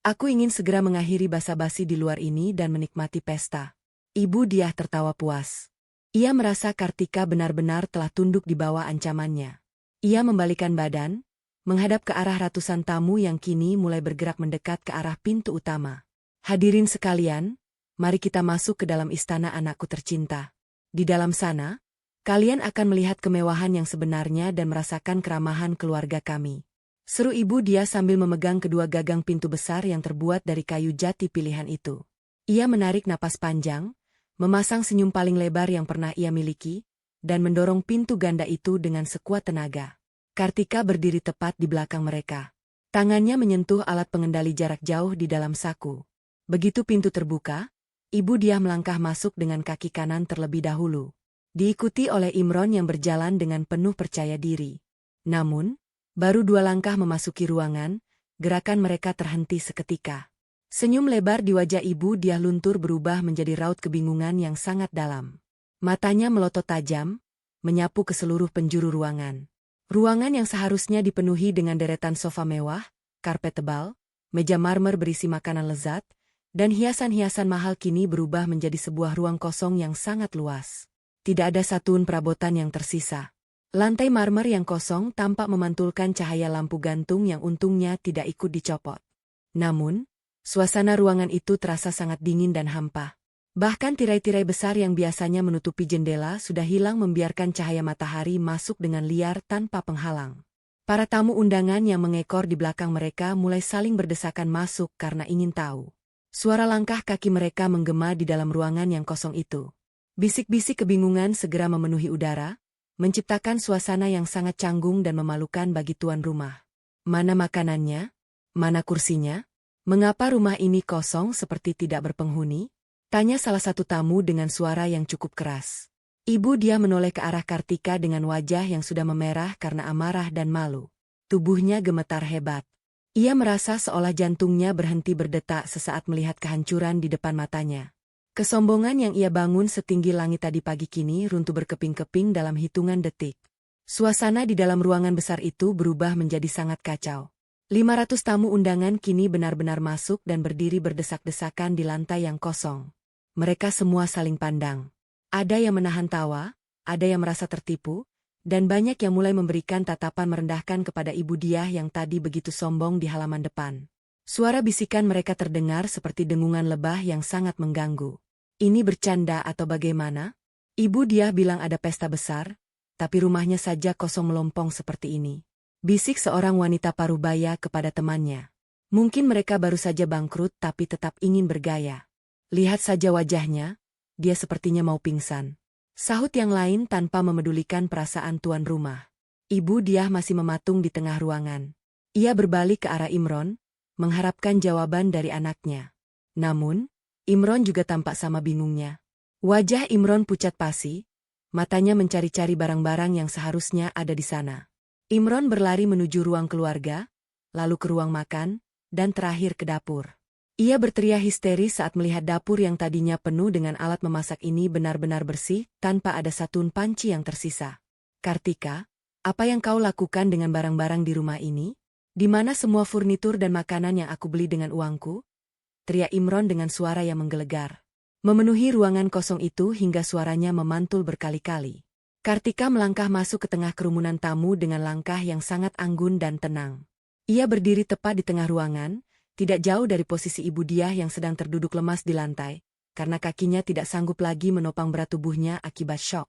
Aku ingin segera mengakhiri basa-basi di luar ini dan menikmati pesta. Ibu Diah tertawa puas. Ia merasa Kartika benar-benar telah tunduk di bawah ancamannya. Ia membalikan badan, menghadap ke arah ratusan tamu yang kini mulai bergerak mendekat ke arah pintu utama. Hadirin sekalian, mari kita masuk ke dalam istana anakku tercinta. Di dalam sana, kalian akan melihat kemewahan yang sebenarnya dan merasakan keramahan keluarga kami. Seru Ibu Diah sambil memegang kedua gagang pintu besar yang terbuat dari kayu jati pilihan itu. Ia menarik napas panjang, memasang senyum paling lebar yang pernah ia miliki, dan mendorong pintu ganda itu dengan sekuat tenaga. Kartika berdiri tepat di belakang mereka. Tangannya menyentuh alat pengendali jarak jauh di dalam saku. Begitu pintu terbuka, Ibu Diah melangkah masuk dengan kaki kanan terlebih dahulu. Diikuti oleh Imron yang berjalan dengan penuh percaya diri. Namun, baru 2 langkah memasuki ruangan, gerakan mereka terhenti seketika. Senyum lebar di wajah Ibu Diah luntur berubah menjadi raut kebingungan yang sangat dalam. Matanya melotot tajam, menyapu ke seluruh penjuru ruangan. Ruangan yang seharusnya dipenuhi dengan deretan sofa mewah, karpet tebal, meja marmer berisi makanan lezat, dan hiasan-hiasan mahal kini berubah menjadi sebuah ruang kosong yang sangat luas. Tidak ada satupun perabotan yang tersisa. Lantai marmer yang kosong tampak memantulkan cahaya lampu gantung yang untungnya tidak ikut dicopot. Namun, suasana ruangan itu terasa sangat dingin dan hampa. Bahkan tirai-tirai besar yang biasanya menutupi jendela sudah hilang membiarkan cahaya matahari masuk dengan liar tanpa penghalang. Para tamu undangan yang mengekor di belakang mereka mulai saling berdesakan masuk karena ingin tahu. Suara langkah kaki mereka menggema di dalam ruangan yang kosong itu. Bisik-bisik kebingungan segera memenuhi udara, menciptakan suasana yang sangat canggung dan memalukan bagi tuan rumah. Mana makanannya? Mana kursinya? Mengapa rumah ini kosong seperti tidak berpenghuni? Tanya salah satu tamu dengan suara yang cukup keras. Ibu dia menoleh ke arah Kartika dengan wajah yang sudah memerah karena amarah dan malu. Tubuhnya gemetar hebat. Ia merasa seolah jantungnya berhenti berdetak sesaat melihat kehancuran di depan matanya. Kesombongan yang ia bangun setinggi langit tadi pagi kini runtuh berkeping-keping dalam hitungan detik. Suasana di dalam ruangan besar itu berubah menjadi sangat kacau. 500 tamu undangan kini benar-benar masuk dan berdiri berdesak-desakan di lantai yang kosong. Mereka semua saling pandang. Ada yang menahan tawa, ada yang merasa tertipu, dan banyak yang mulai memberikan tatapan merendahkan kepada ibu dia yang tadi begitu sombong di halaman depan. Suara bisikan mereka terdengar seperti dengungan lebah yang sangat mengganggu. Ini bercanda atau bagaimana? Ibu dia bilang ada pesta besar, tapi rumahnya saja kosong melompong seperti ini. Bisik seorang wanita parubaya kepada temannya. Mungkin mereka baru saja bangkrut tapi tetap ingin bergaya. Lihat saja wajahnya, dia sepertinya mau pingsan. Sahut yang lain tanpa memedulikan perasaan tuan rumah. Ibu dia masih mematung di tengah ruangan. Ia berbalik ke arah Imron, mengharapkan jawaban dari anaknya. Namun, Imron juga tampak sama bingungnya. Wajah Imron pucat pasi, matanya mencari-cari barang-barang yang seharusnya ada di sana. Imron berlari menuju ruang keluarga, lalu ke ruang makan, dan terakhir ke dapur. Ia berteriak histeris saat melihat dapur yang tadinya penuh dengan alat memasak ini benar-benar bersih, tanpa ada satupun panci yang tersisa. Kartika, apa yang kau lakukan dengan barang-barang di rumah ini? Di mana semua furnitur dan makanan yang aku beli dengan uangku? Teriak Imron dengan suara yang menggelegar. Memenuhi ruangan kosong itu hingga suaranya memantul berkali-kali. Kartika melangkah masuk ke tengah kerumunan tamu dengan langkah yang sangat anggun dan tenang. Ia berdiri tepat di tengah ruangan, tidak jauh dari posisi ibu dia yang sedang terduduk lemas di lantai, karena kakinya tidak sanggup lagi menopang berat tubuhnya akibat syok.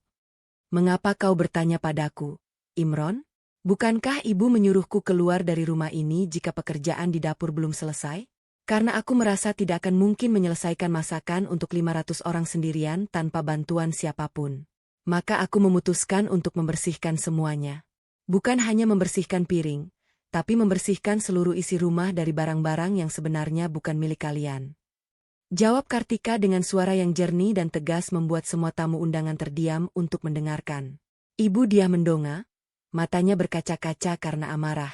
Mengapa kau bertanya padaku, Imron? Bukankah ibu menyuruhku keluar dari rumah ini jika pekerjaan di dapur belum selesai? Karena aku merasa tidak akan mungkin menyelesaikan masakan untuk 500 orang sendirian tanpa bantuan siapapun. Maka aku memutuskan untuk membersihkan semuanya. Bukan hanya membersihkan piring, tapi membersihkan seluruh isi rumah dari barang-barang yang sebenarnya bukan milik kalian. Jawab Kartika dengan suara yang jernih dan tegas membuat semua tamu undangan terdiam untuk mendengarkan. Ibu dia mendongak, matanya berkaca-kaca karena amarah.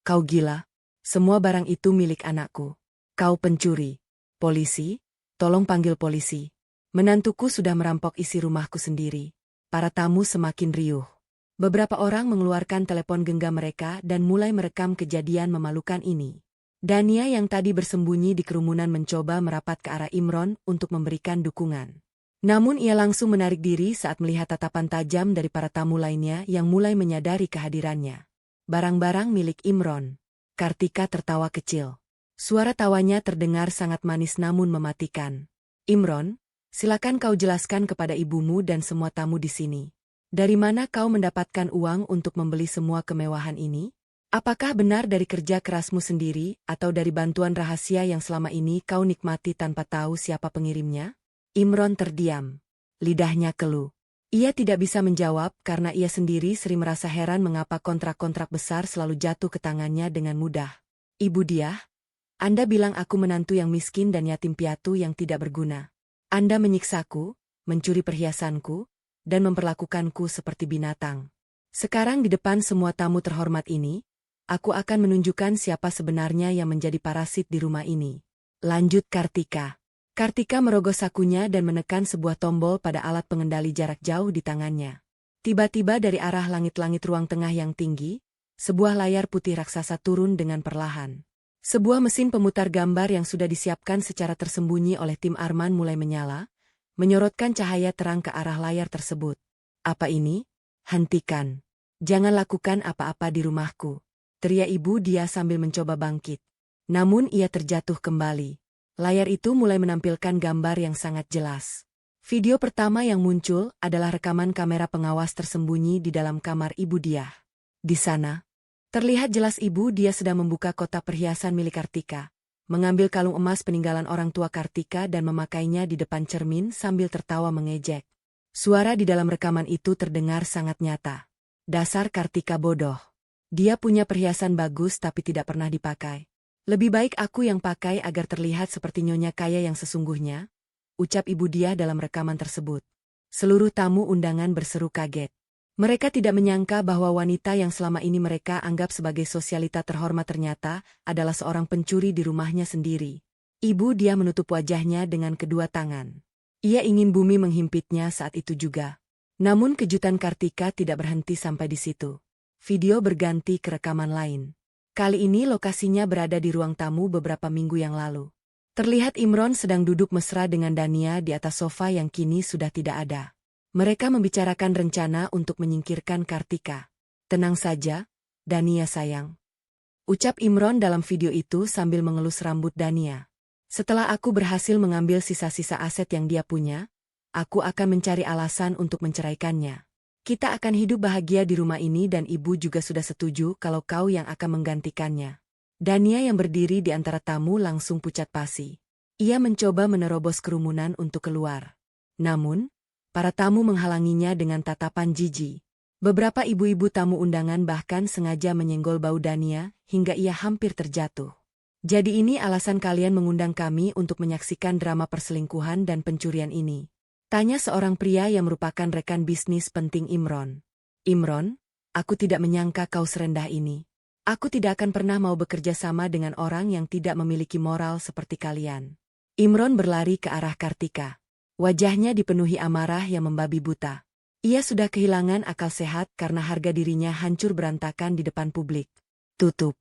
Kau gila? Semua barang itu milik anakku. Kau pencuri. Polisi, tolong panggil polisi. Menantuku sudah merampok isi rumahku sendiri. Para tamu semakin riuh. Beberapa orang mengeluarkan telepon genggam mereka dan mulai merekam kejadian memalukan ini. Dania yang tadi bersembunyi di kerumunan mencoba merapat ke arah Imron untuk memberikan dukungan. Namun ia langsung menarik diri saat melihat tatapan tajam dari para tamu lainnya yang mulai menyadari kehadirannya. Barang-barang milik Imron. Kartika tertawa kecil. Suara tawanya terdengar sangat manis namun mematikan. Imron, silakan kau jelaskan kepada ibumu dan semua tamu di sini. Dari mana kau mendapatkan uang untuk membeli semua kemewahan ini? Apakah benar dari kerja kerasmu sendiri atau dari bantuan rahasia yang selama ini kau nikmati tanpa tahu siapa pengirimnya? Imron terdiam. Lidahnya keluh. Ia tidak bisa menjawab karena ia sendiri sering merasa heran mengapa kontrak-kontrak besar selalu jatuh ke tangannya dengan mudah. Ibu dia, Anda bilang aku menantu yang miskin dan yatim piatu yang tidak berguna. Anda menyiksaku, mencuri perhiasanku, dan memperlakukanku seperti binatang. Sekarang di depan semua tamu terhormat ini, aku akan menunjukkan siapa sebenarnya yang menjadi parasit di rumah ini. Lanjut Kartika. Kartika merogoh sakunya dan menekan sebuah tombol pada alat pengendali jarak jauh di tangannya. Tiba-tiba dari arah langit-langit ruang tengah yang tinggi, sebuah layar putih raksasa turun dengan perlahan. Sebuah mesin pemutar gambar yang sudah disiapkan secara tersembunyi oleh tim Arman mulai menyala, menyorotkan cahaya terang ke arah layar tersebut. Apa ini? Hentikan. Jangan lakukan apa-apa di rumahku. Teriak ibu dia sambil mencoba bangkit. Namun ia terjatuh kembali. Layar itu mulai menampilkan gambar yang sangat jelas. Video pertama yang muncul adalah rekaman kamera pengawas tersembunyi di dalam kamar ibu dia. Di sana, terlihat jelas ibu dia sedang membuka kotak perhiasan milik Kartika, mengambil kalung emas peninggalan orang tua Kartika dan memakainya di depan cermin sambil tertawa mengejek. Suara di dalam rekaman itu terdengar sangat nyata. Dasar Kartika bodoh. Dia punya perhiasan bagus tapi tidak pernah dipakai. Lebih baik aku yang pakai agar terlihat seperti nyonya kaya yang sesungguhnya, ucap ibu dia dalam rekaman tersebut. Seluruh tamu undangan berseru kaget. Mereka tidak menyangka bahwa wanita yang selama ini mereka anggap sebagai sosialita terhormat ternyata adalah seorang pencuri di rumahnya sendiri. Ibu dia menutup wajahnya dengan kedua tangan. Ia ingin bumi menghimpitnya saat itu juga. Namun kejutan Kartika tidak berhenti sampai di situ. Video berganti ke rekaman lain. Kali ini lokasinya berada di ruang tamu beberapa minggu yang lalu. Terlihat Imron sedang duduk mesra dengan Dania di atas sofa yang kini sudah tidak ada. Mereka membicarakan rencana untuk menyingkirkan Kartika. Tenang saja, Dania sayang. Ucap Imron dalam video itu sambil mengelus rambut Dania. Setelah aku berhasil mengambil sisa-sisa aset yang dia punya, aku akan mencari alasan untuk menceraikannya. Kita akan hidup bahagia di rumah ini dan ibu juga sudah setuju kalau kau yang akan menggantikannya. Dania yang berdiri di antara tamu langsung pucat pasi. Ia mencoba menerobos kerumunan untuk keluar. Namun, para tamu menghalanginya dengan tatapan jijik. Beberapa ibu-ibu tamu undangan bahkan sengaja menyenggol bau Dania hingga ia hampir terjatuh. Jadi ini alasan kalian mengundang kami untuk menyaksikan drama perselingkuhan dan pencurian ini? Tanya seorang pria yang merupakan rekan bisnis penting Imron. Imron, aku tidak menyangka kau serendah ini. Aku tidak akan pernah mau bekerja sama dengan orang yang tidak memiliki moral seperti kalian. Imron berlari ke arah Kartika. Wajahnya dipenuhi amarah yang membabi buta. Ia sudah kehilangan akal sehat karena harga dirinya hancur berantakan di depan publik. Tutup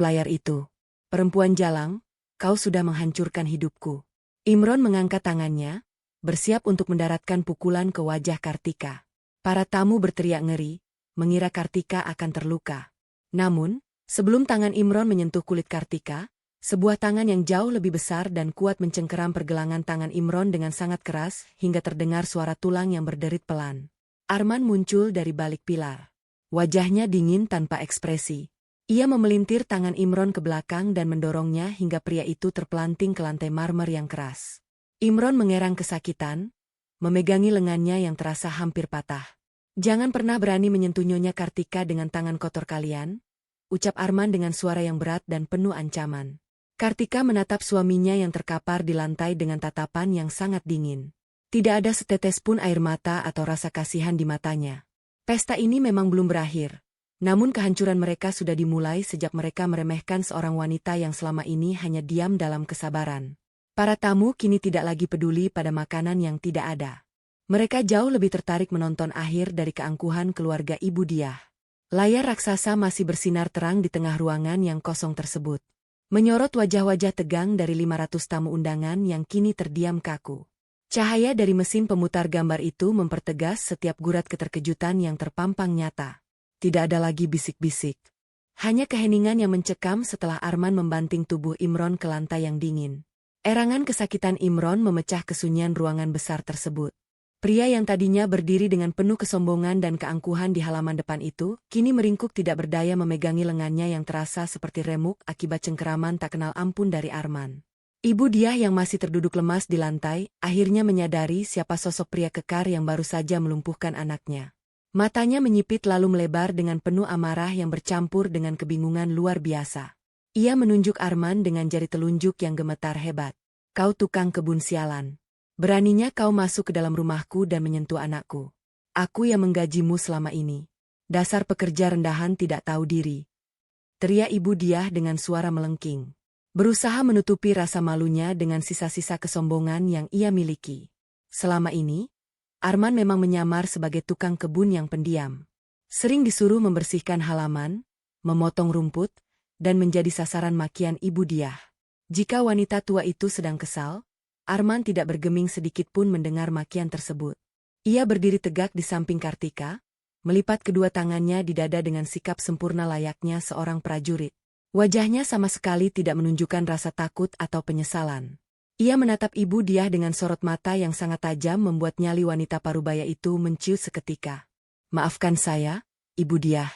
layar itu. Perempuan jalang, kau sudah menghancurkan hidupku. Imron mengangkat tangannya, bersiap untuk mendaratkan pukulan ke wajah Kartika. Para tamu berteriak ngeri, mengira Kartika akan terluka. Namun, sebelum tangan Imron menyentuh kulit Kartika, sebuah tangan yang jauh lebih besar dan kuat mencengkeram pergelangan tangan Imron dengan sangat keras hingga terdengar suara tulang yang berderit pelan. Arman muncul dari balik pilar. Wajahnya dingin tanpa ekspresi. Ia memelintir tangan Imron ke belakang dan mendorongnya hingga pria itu terpelanting ke lantai marmer yang keras. Imron mengerang kesakitan, memegangi lengannya yang terasa hampir patah. Jangan pernah berani menyentuh Nyonya Kartika dengan tangan kotor kalian, ucap Arman dengan suara yang berat dan penuh ancaman. Kartika menatap suaminya yang terkapar di lantai dengan tatapan yang sangat dingin. Tidak ada setetes pun air mata atau rasa kasihan di matanya. Pesta ini memang belum berakhir. Namun kehancuran mereka sudah dimulai sejak mereka meremehkan seorang wanita yang selama ini hanya diam dalam kesabaran. Para tamu kini tidak lagi peduli pada makanan yang tidak ada. Mereka jauh lebih tertarik menonton akhir dari keangkuhan keluarga ibu dia. Layar raksasa masih bersinar terang di tengah ruangan yang kosong tersebut. Menyorot wajah-wajah tegang dari 500 tamu undangan yang kini terdiam kaku. Cahaya dari mesin pemutar gambar itu mempertegas setiap gurat keterkejutan yang terpampang nyata. Tidak ada lagi bisik-bisik. Hanya keheningan yang mencekam setelah Arman membanting tubuh Imron ke lantai yang dingin. Erangan kesakitan Imron memecah kesunyian ruangan besar tersebut. Pria yang tadinya berdiri dengan penuh kesombongan dan keangkuhan di halaman depan itu, kini meringkuk tidak berdaya memegangi lengannya yang terasa seperti remuk akibat cengkeraman tak kenal ampun dari Arman. Ibu dia yang masih terduduk lemas di lantai, akhirnya menyadari siapa sosok pria kekar yang baru saja melumpuhkan anaknya. Matanya menyipit lalu melebar dengan penuh amarah yang bercampur dengan kebingungan luar biasa. Ia menunjuk Arman dengan jari telunjuk yang gemetar hebat. Kau tukang kebun sialan. Beraninya kau masuk ke dalam rumahku dan menyentuh anakku. Aku yang menggajimu selama ini. Dasar pekerja rendahan tidak tahu diri. Teriak ibu dia dengan suara melengking. Berusaha menutupi rasa malunya dengan sisa-sisa kesombongan yang ia miliki. Selama ini, Arman memang menyamar sebagai tukang kebun yang pendiam. Sering disuruh membersihkan halaman, memotong rumput, dan menjadi sasaran makian ibu dia. Jika wanita tua itu sedang kesal, Arman tidak bergeming sedikit pun mendengar makian tersebut. Ia berdiri tegak di samping Kartika, melipat kedua tangannya di dada dengan sikap sempurna layaknya seorang prajurit. Wajahnya sama sekali tidak menunjukkan rasa takut atau penyesalan. Ia menatap ibu dia dengan sorot mata yang sangat tajam membuat nyali wanita parubaya itu menciut seketika. Maafkan saya, ibu dia.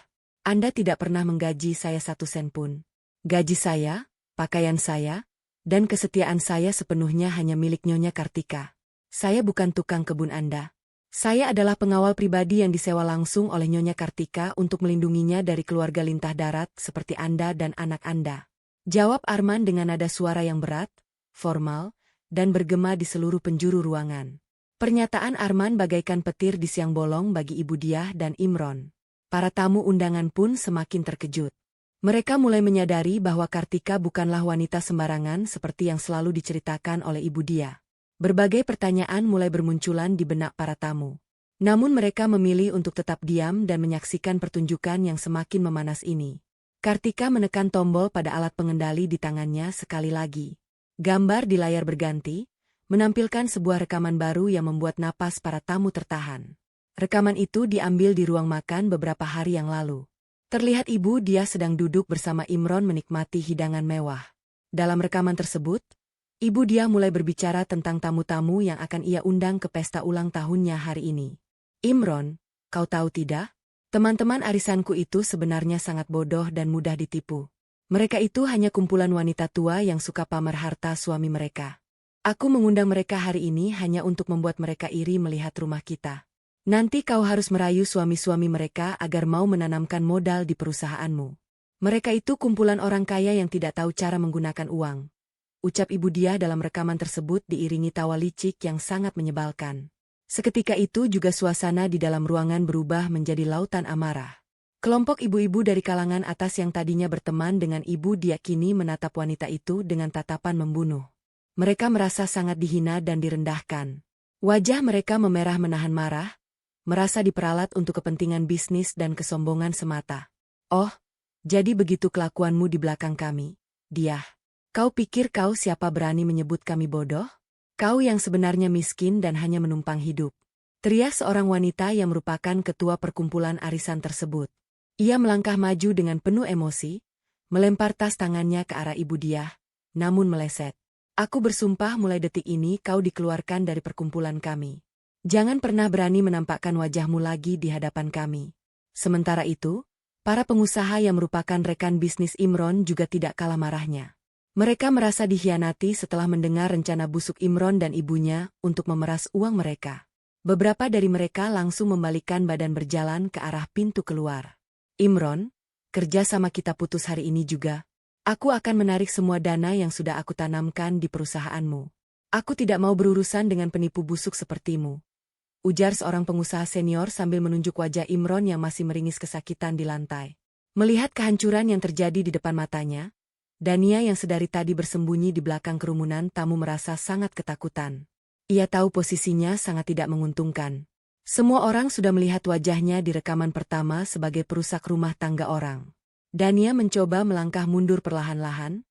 Anda tidak pernah menggaji saya 1 sen pun. Gaji saya, pakaian saya, dan kesetiaan saya sepenuhnya hanya milik Nyonya Kartika. Saya bukan tukang kebun Anda. Saya adalah pengawal pribadi yang disewa langsung oleh Nyonya Kartika untuk melindunginya dari keluarga lintah darat seperti Anda dan anak Anda. Jawab Arman dengan nada suara yang berat, formal, dan bergema di seluruh penjuru ruangan. Pernyataan Arman bagaikan petir di siang bolong bagi Ibu Diah dan Imron. Para tamu undangan pun semakin terkejut. Mereka mulai menyadari bahwa Kartika bukanlah wanita sembarangan seperti yang selalu diceritakan oleh Ibu Diah. Berbagai pertanyaan mulai bermunculan di benak para tamu. Namun mereka memilih untuk tetap diam dan menyaksikan pertunjukan yang semakin memanas ini. Kartika menekan tombol pada alat pengendali di tangannya sekali lagi. Gambar di layar berganti, menampilkan sebuah rekaman baru yang membuat napas para tamu tertahan. Rekaman itu diambil di ruang makan beberapa hari yang lalu. Terlihat Ibu Diah sedang duduk bersama Imron menikmati hidangan mewah. Dalam rekaman tersebut, Ibu Diah mulai berbicara tentang tamu-tamu yang akan ia undang ke pesta ulang tahunnya hari ini. Imron, kau tahu tidak? Teman-teman arisanku itu sebenarnya sangat bodoh dan mudah ditipu. Mereka itu hanya kumpulan wanita tua yang suka pamer harta suami mereka. Aku mengundang mereka hari ini hanya untuk membuat mereka iri melihat rumah kita. Nanti kau harus merayu suami-suami mereka agar mau menanamkan modal di perusahaanmu. Mereka itu kumpulan orang kaya yang tidak tahu cara menggunakan uang. Ucap Ibu Diah dalam rekaman tersebut diiringi tawa licik yang sangat menyebalkan. Seketika itu juga suasana di dalam ruangan berubah menjadi lautan amarah. Kelompok ibu-ibu dari kalangan atas yang tadinya berteman dengan Ibu Diah kini menatap wanita itu dengan tatapan membunuh. Mereka merasa sangat dihina dan direndahkan. Wajah mereka memerah menahan marah, merasa diperalat untuk kepentingan bisnis dan kesombongan semata. Oh, jadi begitu kelakuanmu di belakang kami, Diah. Kau pikir kau siapa berani menyebut kami bodoh? Kau yang sebenarnya miskin dan hanya menumpang hidup. Teriak seorang wanita yang merupakan ketua perkumpulan arisan tersebut. Ia melangkah maju dengan penuh emosi, melempar tas tangannya ke arah Ibu Diah, namun meleset. Aku bersumpah mulai detik ini kau dikeluarkan dari perkumpulan kami. Jangan pernah berani menampakkan wajahmu lagi di hadapan kami. Sementara itu, para pengusaha yang merupakan rekan bisnis Imron juga tidak kalah marahnya. Mereka merasa dikhianati setelah mendengar rencana busuk Imron dan ibunya untuk memeras uang mereka. Beberapa dari mereka langsung membalikkan badan berjalan ke arah pintu keluar. Imron, kerja sama kita putus hari ini juga. Aku akan menarik semua dana yang sudah aku tanamkan di perusahaanmu. Aku tidak mau berurusan dengan penipu busuk sepertimu. Ujar seorang pengusaha senior sambil menunjuk wajah Imron yang masih meringis kesakitan di lantai. Melihat kehancuran yang terjadi di depan matanya, Dania yang sedari tadi bersembunyi di belakang kerumunan tamu merasa sangat ketakutan. Ia tahu posisinya sangat tidak menguntungkan. Semua orang sudah melihat wajahnya di rekaman pertama sebagai perusak rumah tangga orang. Dania mencoba melangkah mundur perlahan-lahan,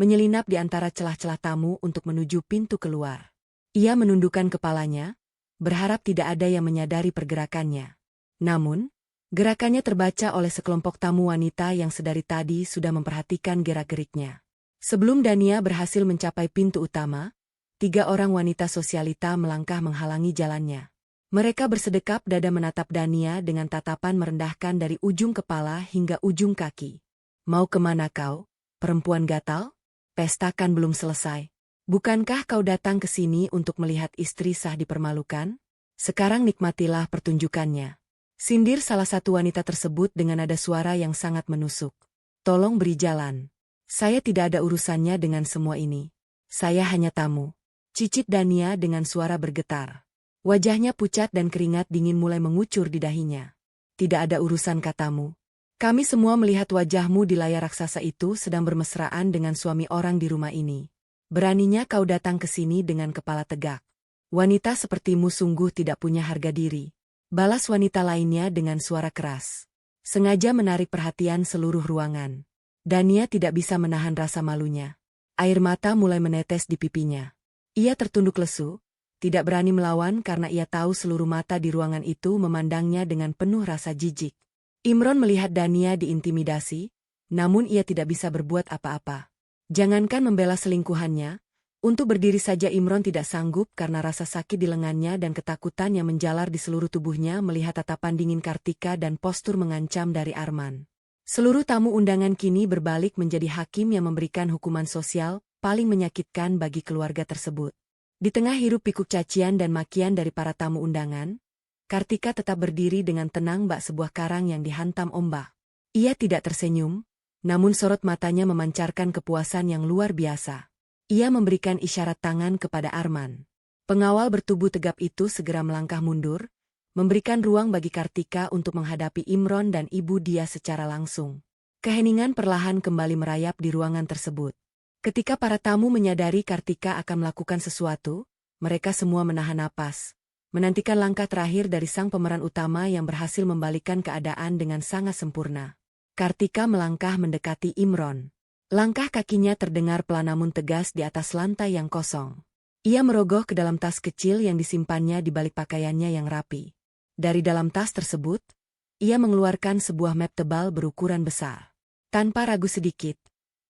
menyelinap di antara celah-celah tamu untuk menuju pintu keluar. Ia menundukkan kepalanya, berharap tidak ada yang menyadari pergerakannya. Namun, gerakannya terbaca oleh sekelompok tamu wanita yang sedari tadi sudah memperhatikan gerak-geriknya. Sebelum Dania berhasil mencapai pintu utama, 3 orang wanita sosialita melangkah menghalangi jalannya. Mereka bersedekap dada menatap Dania dengan tatapan merendahkan dari ujung kepala hingga ujung kaki. Mau kemana kau, perempuan gatal? Pesta kan belum selesai. Bukankah kau datang ke sini untuk melihat istri sah dipermalukan? Sekarang nikmatilah pertunjukannya. Sindir salah satu wanita tersebut dengan nada suara yang sangat menusuk. Tolong beri jalan. Saya tidak ada urusannya dengan semua ini. Saya hanya tamu. Cicit Dania dengan suara bergetar. Wajahnya pucat dan keringat dingin mulai mengucur di dahinya. Tidak ada urusan katamu. Kami semua melihat wajahmu di layar raksasa itu sedang bermesraan dengan suami orang di rumah ini. Beraninya kau datang ke sini dengan kepala tegak. Wanita sepertimu sungguh tidak punya harga diri. Balas wanita lainnya dengan suara keras. Sengaja menarik perhatian seluruh ruangan. Dania tidak bisa menahan rasa malunya. Air mata mulai menetes di pipinya. Ia tertunduk lesu, tidak berani melawan karena ia tahu seluruh mata di ruangan itu memandangnya dengan penuh rasa jijik. Imron melihat Dania diintimidasi, namun ia tidak bisa berbuat apa-apa. Jangankan membela selingkuhannya, untuk berdiri saja Imron tidak sanggup karena rasa sakit di lengannya dan ketakutan yang menjalar di seluruh tubuhnya melihat tatapan dingin Kartika dan postur mengancam dari Arman. Seluruh tamu undangan kini berbalik menjadi hakim yang memberikan hukuman sosial paling menyakitkan bagi keluarga tersebut. Di tengah hiruk pikuk cacian dan makian dari para tamu undangan, Kartika tetap berdiri dengan tenang bak sebuah karang yang dihantam ombak. Ia tidak tersenyum, namun sorot matanya memancarkan kepuasan yang luar biasa. Ia memberikan isyarat tangan kepada Arman. Pengawal bertubuh tegap itu segera melangkah mundur, memberikan ruang bagi Kartika untuk menghadapi Imron dan ibu dia secara langsung. Keheningan perlahan kembali merayap di ruangan tersebut. Ketika para tamu menyadari Kartika akan melakukan sesuatu, mereka semua menahan napas, menantikan langkah terakhir dari sang pemeran utama yang berhasil membalikkan keadaan dengan sangat sempurna. Kartika melangkah mendekati Imron. Langkah kakinya terdengar pelan namun tegas di atas lantai yang kosong. Ia merogoh ke dalam tas kecil yang disimpannya di balik pakaiannya yang rapi. Dari dalam tas tersebut, ia mengeluarkan sebuah map tebal berukuran besar. Tanpa ragu sedikit,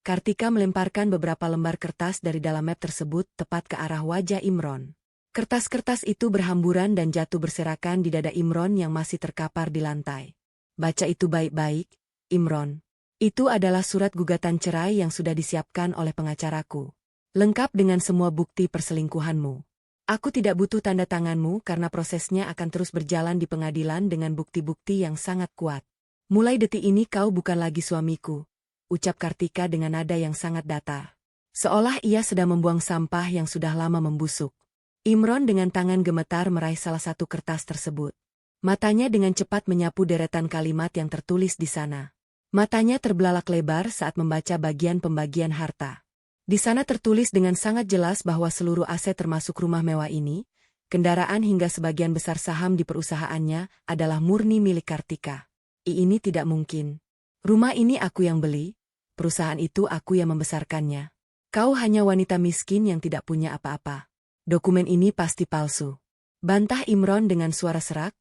Kartika melemparkan beberapa lembar kertas dari dalam map tersebut tepat ke arah wajah Imron. Kertas-kertas itu berhamburan dan jatuh berserakan di dada Imron yang masih terkapar di lantai. Baca itu baik-baik, Imron. Itu adalah surat gugatan cerai yang sudah disiapkan oleh pengacaraku. Lengkap dengan semua bukti perselingkuhanmu. Aku tidak butuh tanda tanganmu karena prosesnya akan terus berjalan di pengadilan dengan bukti-bukti yang sangat kuat. Mulai detik ini kau bukan lagi suamiku, ucap Kartika dengan nada yang sangat datar. Seolah ia sedang membuang sampah yang sudah lama membusuk. Imron dengan tangan gemetar meraih salah satu kertas tersebut. Matanya dengan cepat menyapu deretan kalimat yang tertulis di sana. Matanya terbelalak lebar saat membaca bagian pembagian harta. Di sana tertulis dengan sangat jelas bahwa seluruh aset termasuk rumah mewah ini, kendaraan hingga sebagian besar saham di perusahaannya adalah murni milik Kartika. Ini tidak mungkin. Rumah ini aku yang beli, perusahaan itu aku yang membesarkannya. Kau hanya wanita miskin yang tidak punya apa-apa. Dokumen ini pasti palsu. Bantah Imron dengan suara serak,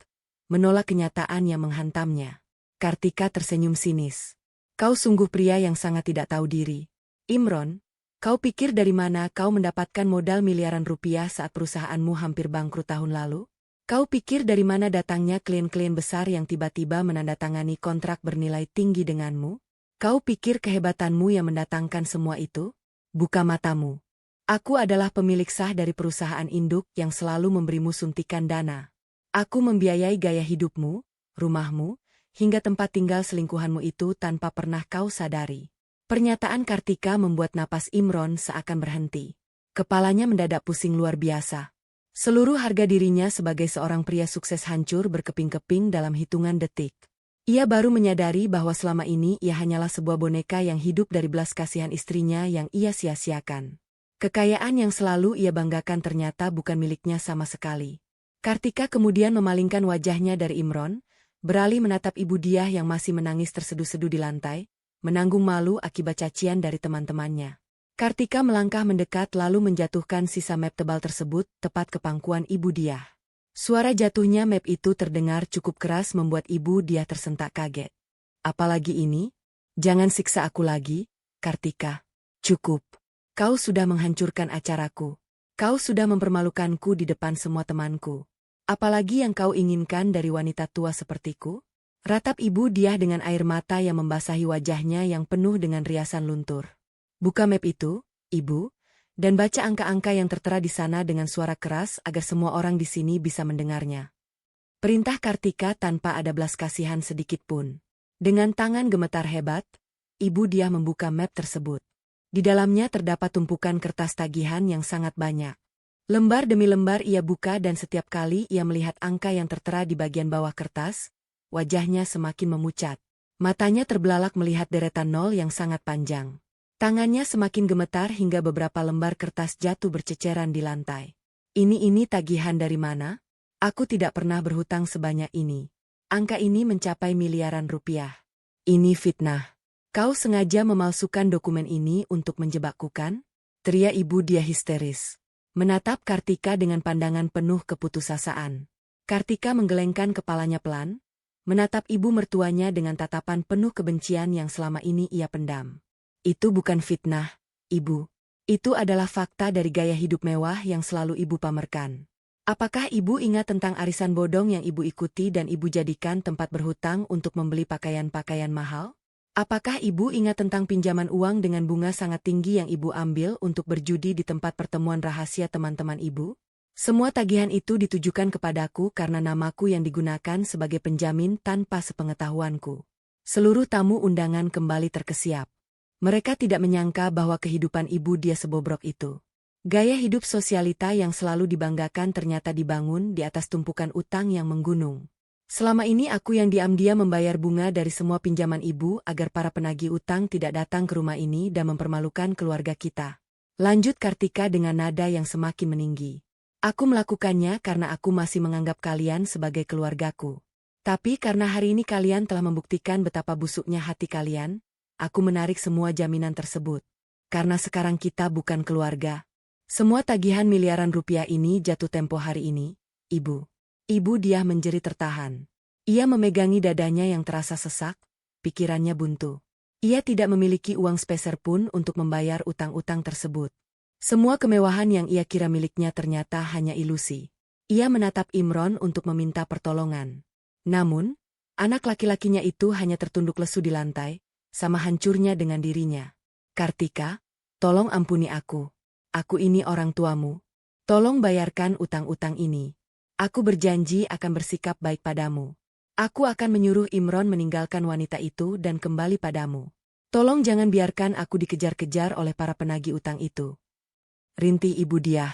menolak kenyataan yang menghantamnya. Kartika tersenyum sinis. Kau sungguh pria yang sangat tidak tahu diri. Imron, kau pikir dari mana kau mendapatkan modal miliaran rupiah saat perusahaanmu hampir bangkrut tahun lalu? Kau pikir dari mana datangnya klien-klien besar yang tiba-tiba menandatangani kontrak bernilai tinggi denganmu? Kau pikir kehebatanmu yang mendatangkan semua itu? Buka matamu. Aku adalah pemilik sah dari perusahaan induk yang selalu memberimu suntikan dana. Aku membiayai gaya hidupmu, rumahmu, hingga tempat tinggal selingkuhanmu itu tanpa pernah kau sadari. Pernyataan Kartika membuat napas Imron seakan berhenti. Kepalanya mendadak pusing luar biasa. Seluruh harga dirinya sebagai seorang pria sukses hancur berkeping-keping dalam hitungan detik. Ia baru menyadari bahwa selama ini ia hanyalah sebuah boneka yang hidup dari belas kasihan istrinya yang ia sia-siakan. Kekayaan yang selalu ia banggakan ternyata bukan miliknya sama sekali. Kartika kemudian memalingkan wajahnya dari Imron, beralih menatap ibu dia yang masih menangis terseduh-seduh di lantai, menanggung malu akibat cacian dari teman-temannya. Kartika melangkah mendekat lalu menjatuhkan sisa map tebal tersebut tepat ke pangkuan ibu dia. Suara jatuhnya map itu terdengar cukup keras membuat ibu dia tersentak kaget. Apalagi ini? Jangan siksa aku lagi, Kartika. Cukup. Kau sudah menghancurkan acaraku. Kau sudah mempermalukanku di depan semua temanku. Apalagi yang kau inginkan dari wanita tua sepertiku? Ratap ibu dia dengan air mata yang membasahi wajahnya yang penuh dengan riasan luntur. Buka map itu, Ibu, dan baca angka-angka yang tertera di sana dengan suara keras agar semua orang di sini bisa mendengarnya. Perintah Kartika tanpa ada belas kasihan sedikit pun. Dengan tangan gemetar hebat, ibu dia membuka map tersebut. Di dalamnya terdapat tumpukan kertas tagihan yang sangat banyak. Lembar demi lembar ia buka dan setiap kali ia melihat angka yang tertera di bagian bawah kertas, wajahnya semakin memucat. Matanya terbelalak melihat deretan nol yang sangat panjang. Tangannya semakin gemetar hingga beberapa lembar kertas jatuh berceceran di lantai. Ini tagihan dari mana? Aku tidak pernah berhutang sebanyak ini. Angka ini mencapai miliaran rupiah. Ini fitnah. Kau sengaja memalsukan dokumen ini untuk menjebakku kan? Teriak ibu dia histeris. Menatap Kartika dengan pandangan penuh keputusasaan. Kartika menggelengkan kepalanya pelan, menatap ibu mertuanya dengan tatapan penuh kebencian yang selama ini ia pendam. Itu bukan fitnah, Ibu. Itu adalah fakta dari gaya hidup mewah yang selalu Ibu pamerkan. Apakah Ibu ingat tentang arisan bodong yang Ibu ikuti dan Ibu jadikan tempat berhutang untuk membeli pakaian-pakaian mahal? Apakah Ibu ingat tentang pinjaman uang dengan bunga sangat tinggi yang Ibu ambil untuk berjudi di tempat pertemuan rahasia teman-teman Ibu? Semua tagihan itu ditujukan kepadaku karena namaku yang digunakan sebagai penjamin tanpa sepengetahuanku. Seluruh tamu undangan kembali terkesiap. Mereka tidak menyangka bahwa kehidupan ibu dia sebobrok itu. Gaya hidup sosialita yang selalu dibanggakan ternyata dibangun di atas tumpukan utang yang menggunung. Selama ini aku yang diam-diam membayar bunga dari semua pinjaman ibu agar para penagih utang tidak datang ke rumah ini dan mempermalukan keluarga kita. Lanjut Kartika dengan nada yang semakin meninggi. Aku melakukannya karena aku masih menganggap kalian sebagai keluargaku. Tapi karena hari ini kalian telah membuktikan betapa busuknya hati kalian, aku menarik semua jaminan tersebut. Karena sekarang kita bukan keluarga. Semua tagihan miliaran rupiah ini jatuh tempo hari ini, Ibu. Ibu dia menjerit tertahan. Ia memegangi dadanya yang terasa sesak, pikirannya buntu. Ia tidak memiliki uang sepeser pun untuk membayar utang-utang tersebut. Semua kemewahan yang ia kira miliknya ternyata hanya ilusi. Ia menatap Imron untuk meminta pertolongan. Namun, anak laki-lakinya itu hanya tertunduk lesu di lantai, sama hancurnya dengan dirinya. Kartika, tolong ampuni aku. Aku ini orang tuamu. Tolong bayarkan utang-utang ini. Aku berjanji akan bersikap baik padamu. Aku akan menyuruh Imron meninggalkan wanita itu dan kembali padamu. Tolong jangan biarkan aku dikejar-kejar oleh para penagih utang itu. Rintih ibu dia.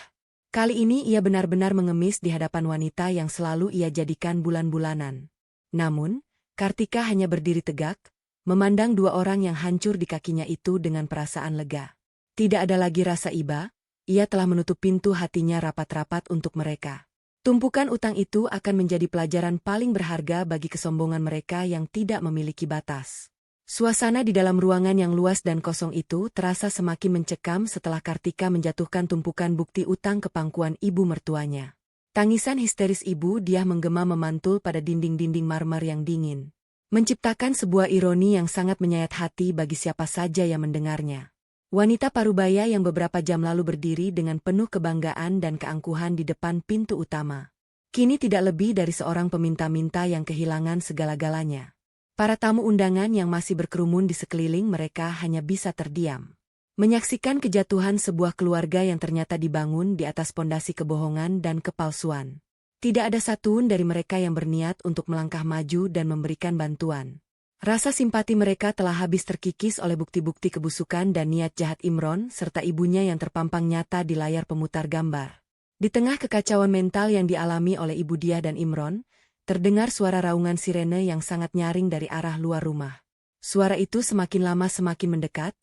Kali ini ia benar-benar mengemis di hadapan wanita yang selalu ia jadikan bulan-bulanan. Namun, Kartika hanya berdiri tegak, memandang dua orang yang hancur di kakinya itu dengan perasaan lega. Tidak ada lagi rasa iba, ia telah menutup pintu hatinya rapat-rapat untuk mereka. Tumpukan utang itu akan menjadi pelajaran paling berharga bagi kesombongan mereka yang tidak memiliki batas. Suasana di dalam ruangan yang luas dan kosong itu terasa semakin mencekam setelah Kartika menjatuhkan tumpukan bukti utang ke pangkuan ibu mertuanya. Tangisan histeris ibu dia menggema memantul pada dinding-dinding marmer yang dingin, menciptakan sebuah ironi yang sangat menyayat hati bagi siapa saja yang mendengarnya. Wanita parubaya yang beberapa jam lalu berdiri dengan penuh kebanggaan dan keangkuhan di depan pintu utama, kini tidak lebih dari seorang peminta-minta yang kehilangan segala-galanya. Para tamu undangan yang masih berkerumun di sekeliling mereka hanya bisa terdiam, menyaksikan kejatuhan sebuah keluarga yang ternyata dibangun di atas pondasi kebohongan dan kepalsuan. Tidak ada satupun dari mereka yang berniat untuk melangkah maju dan memberikan bantuan. Rasa simpati mereka telah habis terkikis oleh bukti-bukti kebusukan dan niat jahat Imron serta ibunya yang terpampang nyata di layar pemutar gambar. Di tengah kekacauan mental yang dialami oleh Ibu Diah dan Imron, terdengar suara raungan sirene yang sangat nyaring dari arah luar rumah. Suara itu semakin lama semakin mendekat,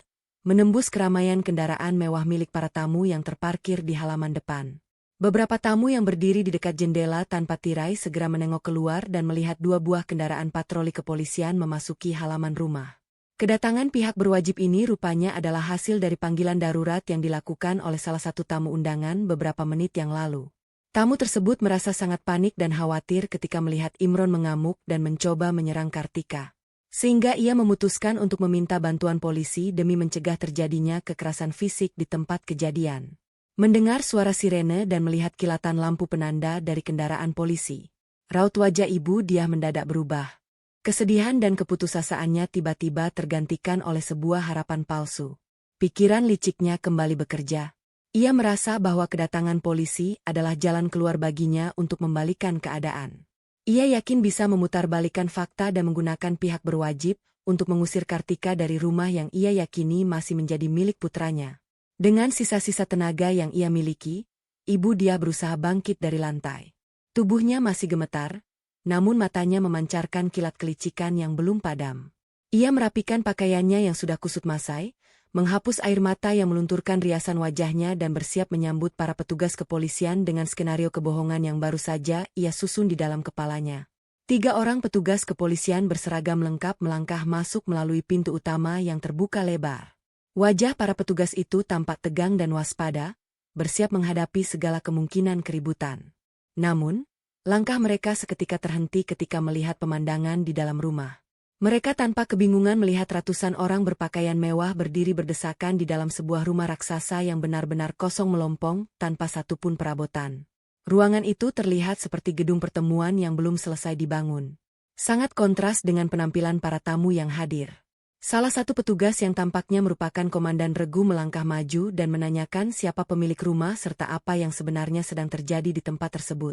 menembus keramaian kendaraan mewah milik para tamu yang terparkir di halaman depan. Beberapa tamu yang berdiri di dekat jendela tanpa tirai segera menengok keluar dan melihat dua buah kendaraan patroli kepolisian memasuki halaman rumah. Kedatangan pihak berwajib ini rupanya adalah hasil dari panggilan darurat yang dilakukan oleh salah satu tamu undangan beberapa menit yang lalu. Tamu tersebut merasa sangat panik dan khawatir ketika melihat Imron mengamuk dan mencoba menyerang Kartika. Sehingga ia memutuskan untuk meminta bantuan polisi demi mencegah terjadinya kekerasan fisik di tempat kejadian. Mendengar suara sirene dan melihat kilatan lampu penanda dari kendaraan polisi, raut wajah Ibu Diah mendadak berubah. Kesedihan dan keputusasaannya tiba-tiba tergantikan oleh sebuah harapan palsu. Pikiran liciknya kembali bekerja. Ia merasa bahwa kedatangan polisi adalah jalan keluar baginya untuk membalikkan keadaan. Ia yakin bisa memutarbalikkan fakta dan menggunakan pihak berwajib untuk mengusir Kartika dari rumah yang ia yakini masih menjadi milik putranya. Dengan sisa-sisa tenaga yang ia miliki, Ibu Diah berusaha bangkit dari lantai. Tubuhnya masih gemetar, namun matanya memancarkan kilat kelicikan yang belum padam. Ia merapikan pakaiannya yang sudah kusut masai, menghapus air mata yang melunturkan riasan wajahnya dan bersiap menyambut para petugas kepolisian dengan skenario kebohongan yang baru saja ia susun di dalam kepalanya. 3 orang petugas kepolisian berseragam lengkap melangkah masuk melalui pintu utama yang terbuka lebar. Wajah para petugas itu tampak tegang dan waspada, bersiap menghadapi segala kemungkinan keributan. Namun, langkah mereka seketika terhenti ketika melihat pemandangan di dalam rumah. Mereka tanpa kebingungan melihat ratusan orang berpakaian mewah berdiri berdesakan di dalam sebuah rumah raksasa yang benar-benar kosong melompong tanpa satupun perabotan. Ruangan itu terlihat seperti gedung pertemuan yang belum selesai dibangun. Sangat kontras dengan penampilan para tamu yang hadir. Salah satu petugas yang tampaknya merupakan Komandan Regu melangkah maju dan menanyakan siapa pemilik rumah serta apa yang sebenarnya sedang terjadi di tempat tersebut.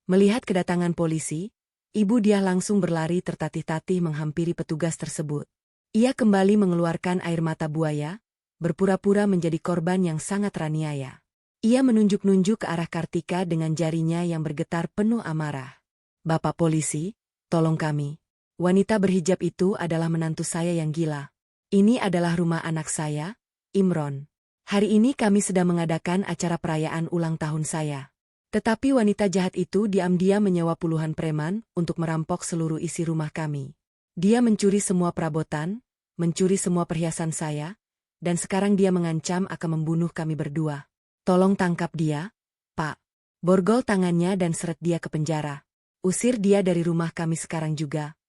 Melihat kedatangan polisi, Ibu Diah langsung berlari tertatih-tatih menghampiri petugas tersebut. Ia kembali mengeluarkan air mata buaya, berpura-pura menjadi korban yang sangat raniaya. Ia menunjuk-nunjuk ke arah Kartika dengan jarinya yang bergetar penuh amarah. "Bapak polisi, tolong kami. Wanita berhijab itu adalah menantu saya yang gila. Ini adalah rumah anak saya, Imron. Hari ini kami sedang mengadakan acara perayaan ulang tahun saya. Tetapi wanita jahat itu diam-diam menyewa puluhan preman untuk merampok seluruh isi rumah kami. Dia mencuri semua perabotan, mencuri semua perhiasan saya, dan sekarang dia mengancam akan membunuh kami berdua. Tolong tangkap dia, Pak. Borgol tangannya dan seret dia ke penjara. Usir dia dari rumah kami sekarang juga."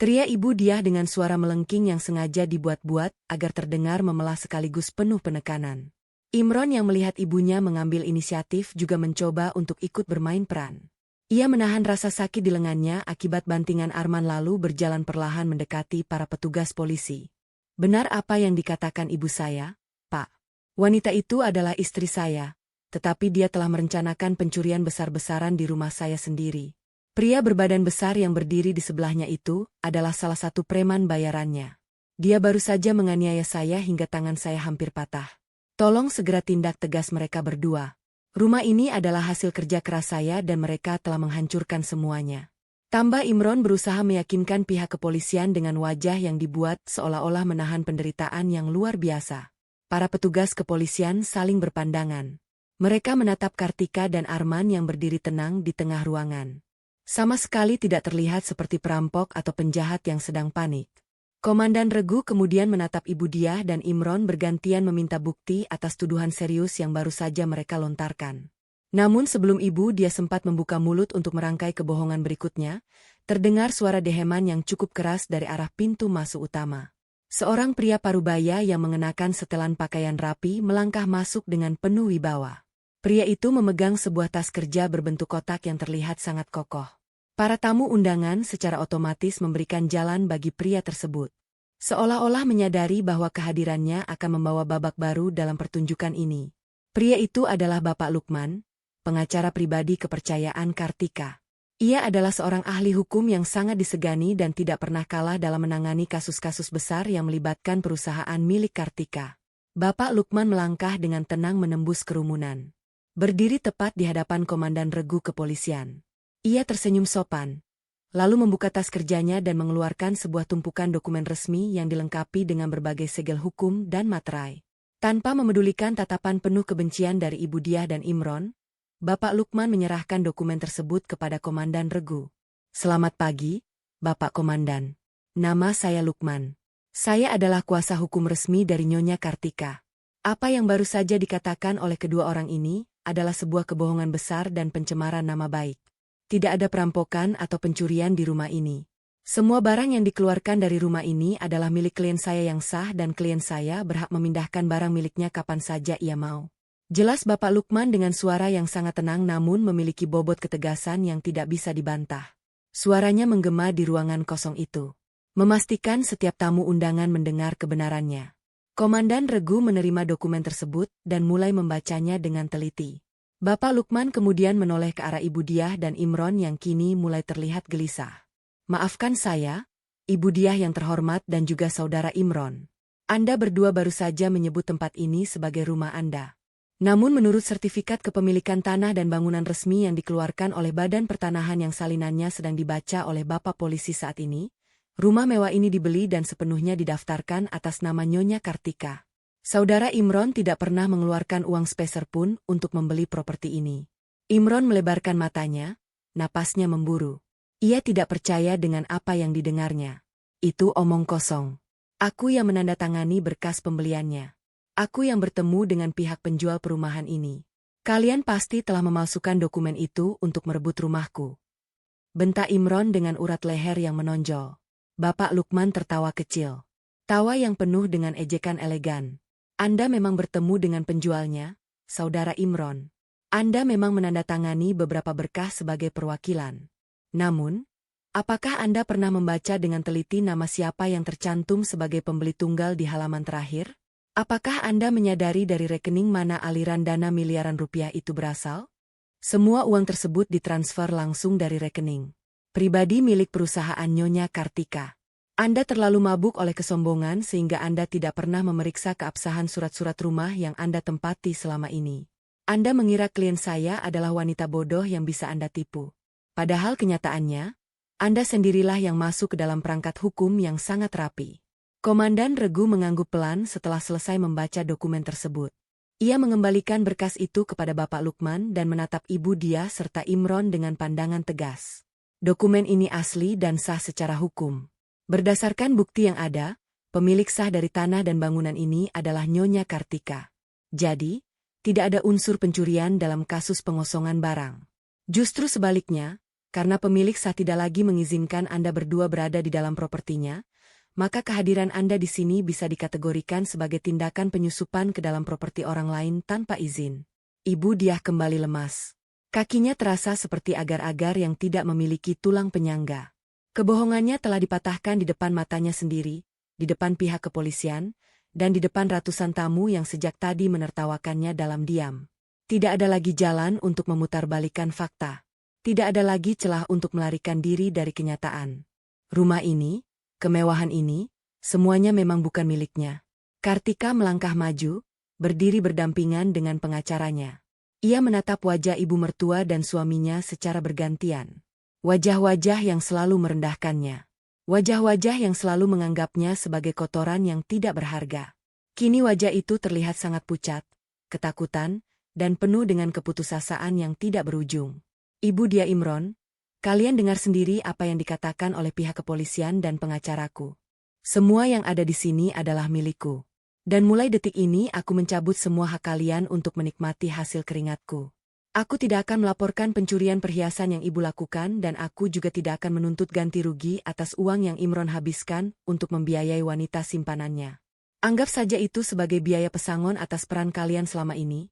Teriak Ibu Diah dengan suara melengking yang sengaja dibuat-buat agar terdengar memelah sekaligus penuh penekanan. Imron yang melihat ibunya mengambil inisiatif juga mencoba untuk ikut bermain peran. Ia menahan rasa sakit di lengannya akibat bantingan Arman lalu berjalan perlahan mendekati para petugas polisi. "Benar apa yang dikatakan ibu saya, Pak. Wanita itu adalah istri saya, tetapi dia telah merencanakan pencurian besar-besaran di rumah saya sendiri. Pria berbadan besar yang berdiri di sebelahnya itu adalah salah satu preman bayarannya. Dia baru saja menganiaya saya hingga tangan saya hampir patah. Tolong segera tindak tegas mereka berdua. Rumah ini adalah hasil kerja keras saya dan mereka telah menghancurkan semuanya." Tambah Imron berusaha meyakinkan pihak kepolisian dengan wajah yang dibuat seolah-olah menahan penderitaan yang luar biasa. Para petugas kepolisian saling berpandangan. Mereka menatap Kartika dan Arman yang berdiri tenang di tengah ruangan. Sama sekali tidak terlihat seperti perampok atau penjahat yang sedang panik. Komandan Regu kemudian menatap Ibu Diah dan Imron bergantian meminta bukti atas tuduhan serius yang baru saja mereka lontarkan. Namun sebelum Ibu Diah sempat membuka mulut untuk merangkai kebohongan berikutnya, terdengar suara deheman yang cukup keras dari arah pintu masuk utama. Seorang pria parubaya yang mengenakan setelan pakaian rapi melangkah masuk dengan penuh wibawa. Pria itu memegang sebuah tas kerja berbentuk kotak yang terlihat sangat kokoh. Para tamu undangan secara otomatis memberikan jalan bagi pria tersebut. Seolah-olah menyadari bahwa kehadirannya akan membawa babak baru dalam pertunjukan ini. Pria itu adalah Bapak Lukman, pengacara pribadi kepercayaan Kartika. Ia adalah seorang ahli hukum yang sangat disegani dan tidak pernah kalah dalam menangani kasus-kasus besar yang melibatkan perusahaan milik Kartika. Bapak Lukman melangkah dengan tenang menembus kerumunan. Berdiri tepat di hadapan Komandan Regu kepolisian. Ia tersenyum sopan, lalu membuka tas kerjanya dan mengeluarkan sebuah tumpukan dokumen resmi yang dilengkapi dengan berbagai segel hukum dan materai. Tanpa memedulikan tatapan penuh kebencian dari Ibu Diah dan Imron, Bapak Lukman menyerahkan dokumen tersebut kepada Komandan Regu. "Selamat pagi, Bapak Komandan. Nama saya Lukman. Saya adalah kuasa hukum resmi dari Nyonya Kartika. Apa yang baru saja dikatakan oleh kedua orang ini adalah sebuah kebohongan besar dan pencemaran nama baik. Tidak ada perampokan atau pencurian di rumah ini. Semua barang yang dikeluarkan dari rumah ini adalah milik klien saya yang sah dan klien saya berhak memindahkan barang miliknya kapan saja ia mau." Jelas Bapak Lukman dengan suara yang sangat tenang namun memiliki bobot ketegasan yang tidak bisa dibantah. Suaranya menggema di ruangan kosong itu, memastikan setiap tamu undangan mendengar kebenarannya. Komandan Regu menerima dokumen tersebut dan mulai membacanya dengan teliti. Bapak Lukman kemudian menoleh ke arah Ibu Diah dan Imron yang kini mulai terlihat gelisah. "Maafkan saya, Ibu Diah yang terhormat dan juga Saudara Imron. Anda berdua baru saja menyebut tempat ini sebagai rumah Anda. Namun menurut sertifikat kepemilikan tanah dan bangunan resmi yang dikeluarkan oleh Badan Pertanahan yang salinannya sedang dibaca oleh Bapak Polisi saat ini, rumah mewah ini dibeli dan sepenuhnya didaftarkan atas nama Nyonya Kartika. Saudara Imron tidak pernah mengeluarkan uang sepeser pun untuk membeli properti ini." Imron melebarkan matanya, napasnya memburu. Ia tidak percaya dengan apa yang didengarnya. "Itu omong kosong. Aku yang menandatangani berkas pembeliannya. Aku yang bertemu dengan pihak penjual perumahan ini. Kalian pasti telah memalsukan dokumen itu untuk merebut rumahku," bentak Imron dengan urat leher yang menonjol. Bapak Lukman tertawa kecil. Tawa yang penuh dengan ejekan elegan. "Anda memang bertemu dengan penjualnya, Saudara Imron. Anda memang menandatangani beberapa berkas sebagai perwakilan. Namun, Apakah Anda pernah membaca dengan teliti nama siapa yang tercantum sebagai pembeli tunggal di halaman terakhir? Apakah Anda menyadari dari rekening mana aliran dana miliaran rupiah itu berasal? Semua uang tersebut ditransfer langsung dari rekening pribadi milik perusahaan Nyonya Kartika. Anda terlalu mabuk oleh kesombongan sehingga Anda tidak pernah memeriksa keabsahan surat-surat rumah yang Anda tempati selama ini. Anda mengira klien saya adalah wanita bodoh yang bisa Anda tipu. Padahal kenyataannya, Anda sendirilah yang masuk ke dalam perangkat hukum yang sangat rapi. Komandan Regu mengangguk pelan setelah selesai membaca dokumen tersebut. Ia mengembalikan berkas itu kepada Bapak Lukman dan menatap Ibu Diah serta Imron dengan pandangan tegas. Dokumen ini asli dan sah secara hukum. Berdasarkan bukti yang ada, pemilik sah dari tanah dan bangunan ini adalah Nyonya Kartika. Jadi, tidak ada unsur pencurian dalam kasus pengosongan barang. Justru sebaliknya, karena pemilik sah tidak lagi mengizinkan Anda berdua berada di dalam propertinya, maka kehadiran Anda di sini bisa dikategorikan sebagai tindakan penyusupan ke dalam properti orang lain tanpa izin. Ibu Diah kembali lemas. Kakinya terasa seperti agar-agar yang tidak memiliki tulang penyangga. Kebohongannya telah dipatahkan di depan matanya sendiri, di depan pihak kepolisian, dan di depan ratusan tamu yang sejak tadi menertawakannya dalam diam. Tidak ada lagi jalan untuk memutarbalikkan fakta. Tidak ada lagi celah untuk melarikan diri dari kenyataan. Rumah ini, kemewahan ini, semuanya memang bukan miliknya. Kartika melangkah maju, berdiri berdampingan dengan pengacaranya. Ia menatap wajah ibu mertua dan suaminya secara bergantian. Wajah-wajah yang selalu merendahkannya. Wajah-wajah yang selalu menganggapnya sebagai kotoran yang tidak berharga. Kini wajah itu terlihat sangat pucat, ketakutan, dan penuh dengan keputusasaan yang tidak berujung. Ibu Diah Imron, kalian dengar sendiri apa yang dikatakan oleh pihak kepolisian dan pengacaraku. Semua yang ada di sini adalah milikku. Dan mulai detik ini aku mencabut semua hak kalian untuk menikmati hasil keringatku. Aku tidak akan melaporkan pencurian perhiasan yang ibu lakukan dan aku juga tidak akan menuntut ganti rugi atas uang yang Imron habiskan untuk membiayai wanita simpanannya. Anggap saja itu sebagai biaya pesangon atas peran kalian selama ini,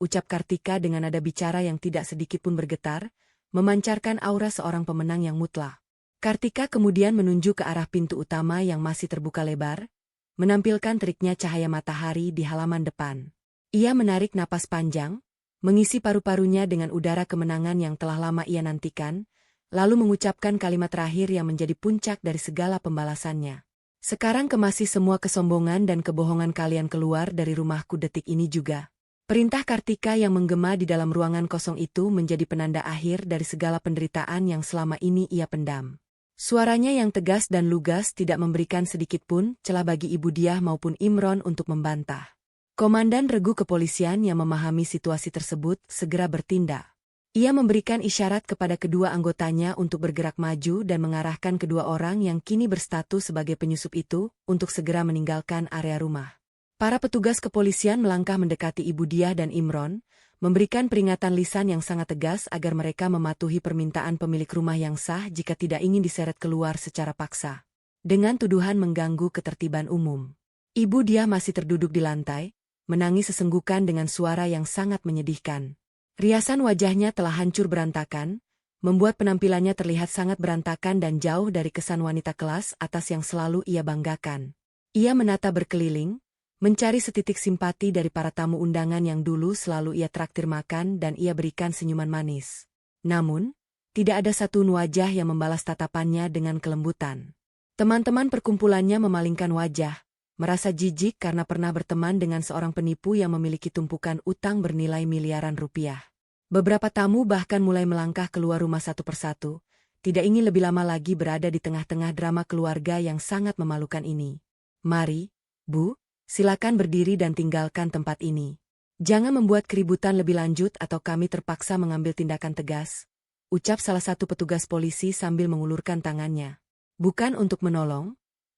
ucap Kartika dengan nada bicara yang tidak sedikit pun bergetar, memancarkan aura seorang pemenang yang mutlak. Kartika kemudian menunjuk ke arah pintu utama yang masih terbuka lebar, menampilkan teriknya cahaya matahari di halaman depan. Ia menarik napas panjang, mengisi paru-parunya dengan udara kemenangan yang telah lama ia nantikan, lalu mengucapkan kalimat terakhir yang menjadi puncak dari segala pembalasannya. Sekarang kemasi semua kesombongan dan kebohongan kalian keluar dari rumahku detik ini juga. Perintah Kartika yang menggema di dalam ruangan kosong itu menjadi penanda akhir dari segala penderitaan yang selama ini ia pendam. Suaranya yang tegas dan lugas tidak memberikan sedikit pun celah bagi Ibu Diah maupun Imron untuk membantah. Komandan Regu kepolisian yang memahami situasi tersebut segera bertindak. Ia memberikan isyarat kepada kedua anggotanya untuk bergerak maju dan mengarahkan kedua orang yang kini berstatus sebagai penyusup itu untuk segera meninggalkan area rumah. Para petugas kepolisian melangkah mendekati Ibu Diah dan Imron, memberikan peringatan lisan yang sangat tegas agar mereka mematuhi permintaan pemilik rumah yang sah jika tidak ingin diseret keluar secara paksa. Dengan tuduhan mengganggu ketertiban umum. Ibu Diah masih terduduk di lantai, menangis sesenggukan dengan suara yang sangat menyedihkan. Riasan wajahnya telah hancur berantakan, membuat penampilannya terlihat sangat berantakan dan jauh dari kesan wanita kelas atas yang selalu ia banggakan. Ia menata berkeliling, mencari setitik simpati dari para tamu undangan yang dulu selalu ia traktir makan dan ia berikan senyuman manis. Namun, tidak ada satu wajah yang membalas tatapannya dengan kelembutan. Teman-teman perkumpulannya memalingkan wajah, merasa jijik karena pernah berteman dengan seorang penipu yang memiliki tumpukan utang bernilai miliaran rupiah. Beberapa tamu bahkan mulai melangkah keluar rumah satu persatu, tidak ingin lebih lama lagi berada di tengah-tengah drama keluarga yang sangat memalukan ini. Mari, Bu, silakan berdiri dan tinggalkan tempat ini. Jangan membuat keributan lebih lanjut atau kami terpaksa mengambil tindakan tegas, ucap salah satu petugas polisi sambil mengulurkan tangannya. Bukan untuk menolong,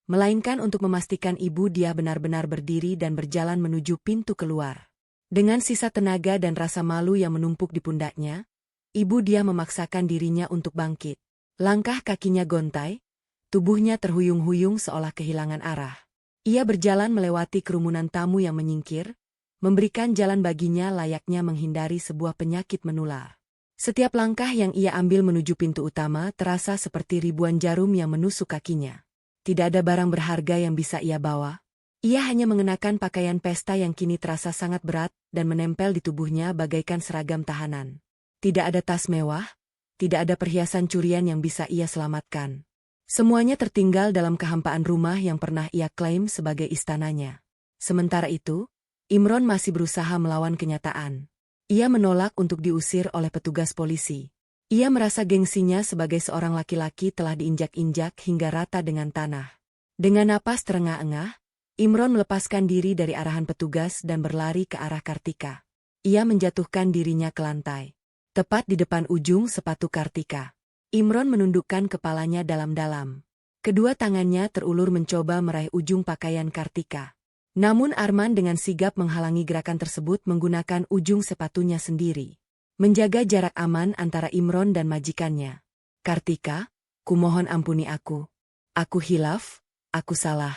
melainkan untuk memastikan Ibu Diah benar-benar berdiri dan berjalan menuju pintu keluar. Dengan sisa tenaga dan rasa malu yang menumpuk di pundaknya, Ibu Diah memaksakan dirinya untuk bangkit. Langkah kakinya gontai, tubuhnya terhuyung-huyung seolah kehilangan arah. Ia berjalan melewati kerumunan tamu yang menyingkir, memberikan jalan baginya layaknya menghindari sebuah penyakit menular. Setiap langkah yang ia ambil menuju pintu utama terasa seperti ribuan jarum yang menusuk kakinya. Tidak ada barang berharga yang bisa ia bawa. Ia hanya mengenakan pakaian pesta yang kini terasa sangat berat dan menempel di tubuhnya bagaikan seragam tahanan. Tidak ada tas mewah, tidak ada perhiasan curian yang bisa ia selamatkan. Semuanya tertinggal dalam kehampaan rumah yang pernah ia klaim sebagai istananya. Sementara itu, Imron masih berusaha melawan kenyataan. Ia menolak untuk diusir oleh petugas polisi. Ia merasa gengsinya sebagai seorang laki-laki telah diinjak-injak hingga rata dengan tanah. Dengan napas terengah-engah, Imron melepaskan diri dari arahan petugas dan berlari ke arah Kartika. Ia menjatuhkan dirinya ke lantai. Tepat di depan ujung sepatu Kartika. Imron menundukkan kepalanya dalam-dalam. Kedua tangannya terulur mencoba meraih ujung pakaian Kartika. Namun Arman dengan sigap menghalangi gerakan tersebut menggunakan ujung sepatunya sendiri. Menjaga jarak aman antara Imron dan majikannya. Kartika, kumohon ampuni aku. Aku hilaf, aku salah.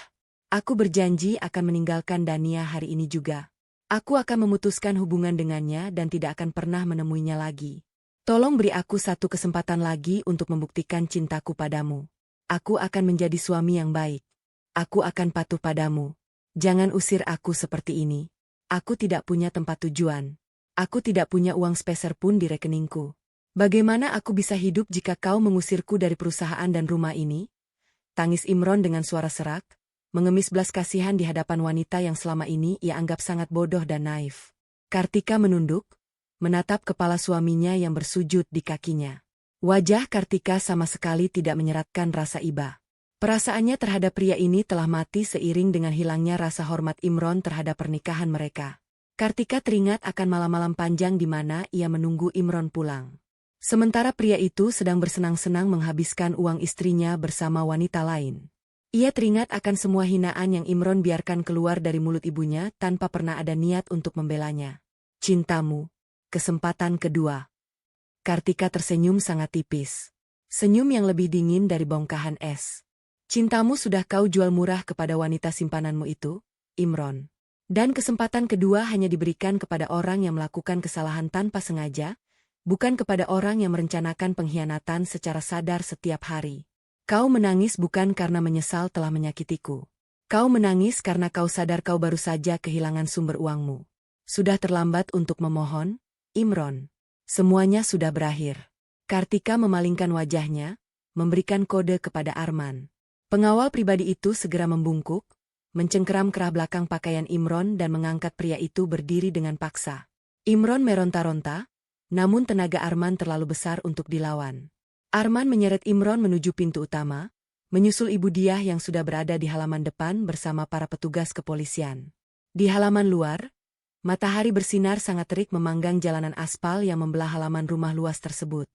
Aku berjanji akan meninggalkan Dania hari ini juga. Aku akan memutuskan hubungan dengannya dan tidak akan pernah menemuinya lagi. Tolong beri aku satu kesempatan lagi untuk membuktikan cintaku padamu. Aku akan menjadi suami yang baik. Aku akan patuh padamu. Jangan usir aku seperti ini. Aku tidak punya tempat tujuan. Aku tidak punya uang sepeser pun di rekeningku. Bagaimana aku bisa hidup jika kau mengusirku dari perusahaan dan rumah ini? Tangis Imron dengan suara serak, mengemis belas kasihan di hadapan wanita yang selama ini ia anggap sangat bodoh dan naif. Kartika menunduk, menatap kepala suaminya yang bersujud di kakinya. Wajah Kartika sama sekali tidak menyeratkan rasa iba. Perasaannya terhadap pria ini telah mati seiring dengan hilangnya rasa hormat Imron terhadap pernikahan mereka. Kartika teringat akan malam-malam panjang di mana ia menunggu Imron pulang. Sementara pria itu sedang bersenang-senang menghabiskan uang istrinya bersama wanita lain. Ia teringat akan semua hinaan yang Imron biarkan keluar dari mulut ibunya tanpa pernah ada niat untuk membelanya. Cintamu. Kesempatan kedua. Kartika tersenyum sangat tipis. Senyum yang lebih dingin dari bongkahan es. Cintamu sudah kau jual murah kepada wanita simpananmu itu, Imron. Dan kesempatan kedua hanya diberikan kepada orang yang melakukan kesalahan tanpa sengaja, bukan kepada orang yang merencanakan pengkhianatan secara sadar setiap hari. Kau menangis bukan karena menyesal telah menyakitiku. Kau menangis karena kau sadar kau baru saja kehilangan sumber uangmu. Sudah terlambat untuk memohon, Imron. Semuanya sudah berakhir. Kartika memalingkan wajahnya, memberikan kode kepada Arman. Pengawal pribadi itu segera membungkuk, mencengkeram kerah belakang pakaian Imron dan mengangkat pria itu berdiri dengan paksa. Imron meronta-ronta, namun tenaga Arman terlalu besar untuk dilawan. Arman menyeret Imron menuju pintu utama, menyusul ibu dia yang sudah berada di halaman depan bersama para petugas kepolisian. Di halaman luar, matahari bersinar sangat terik memanggang jalanan aspal yang membelah halaman rumah luas tersebut.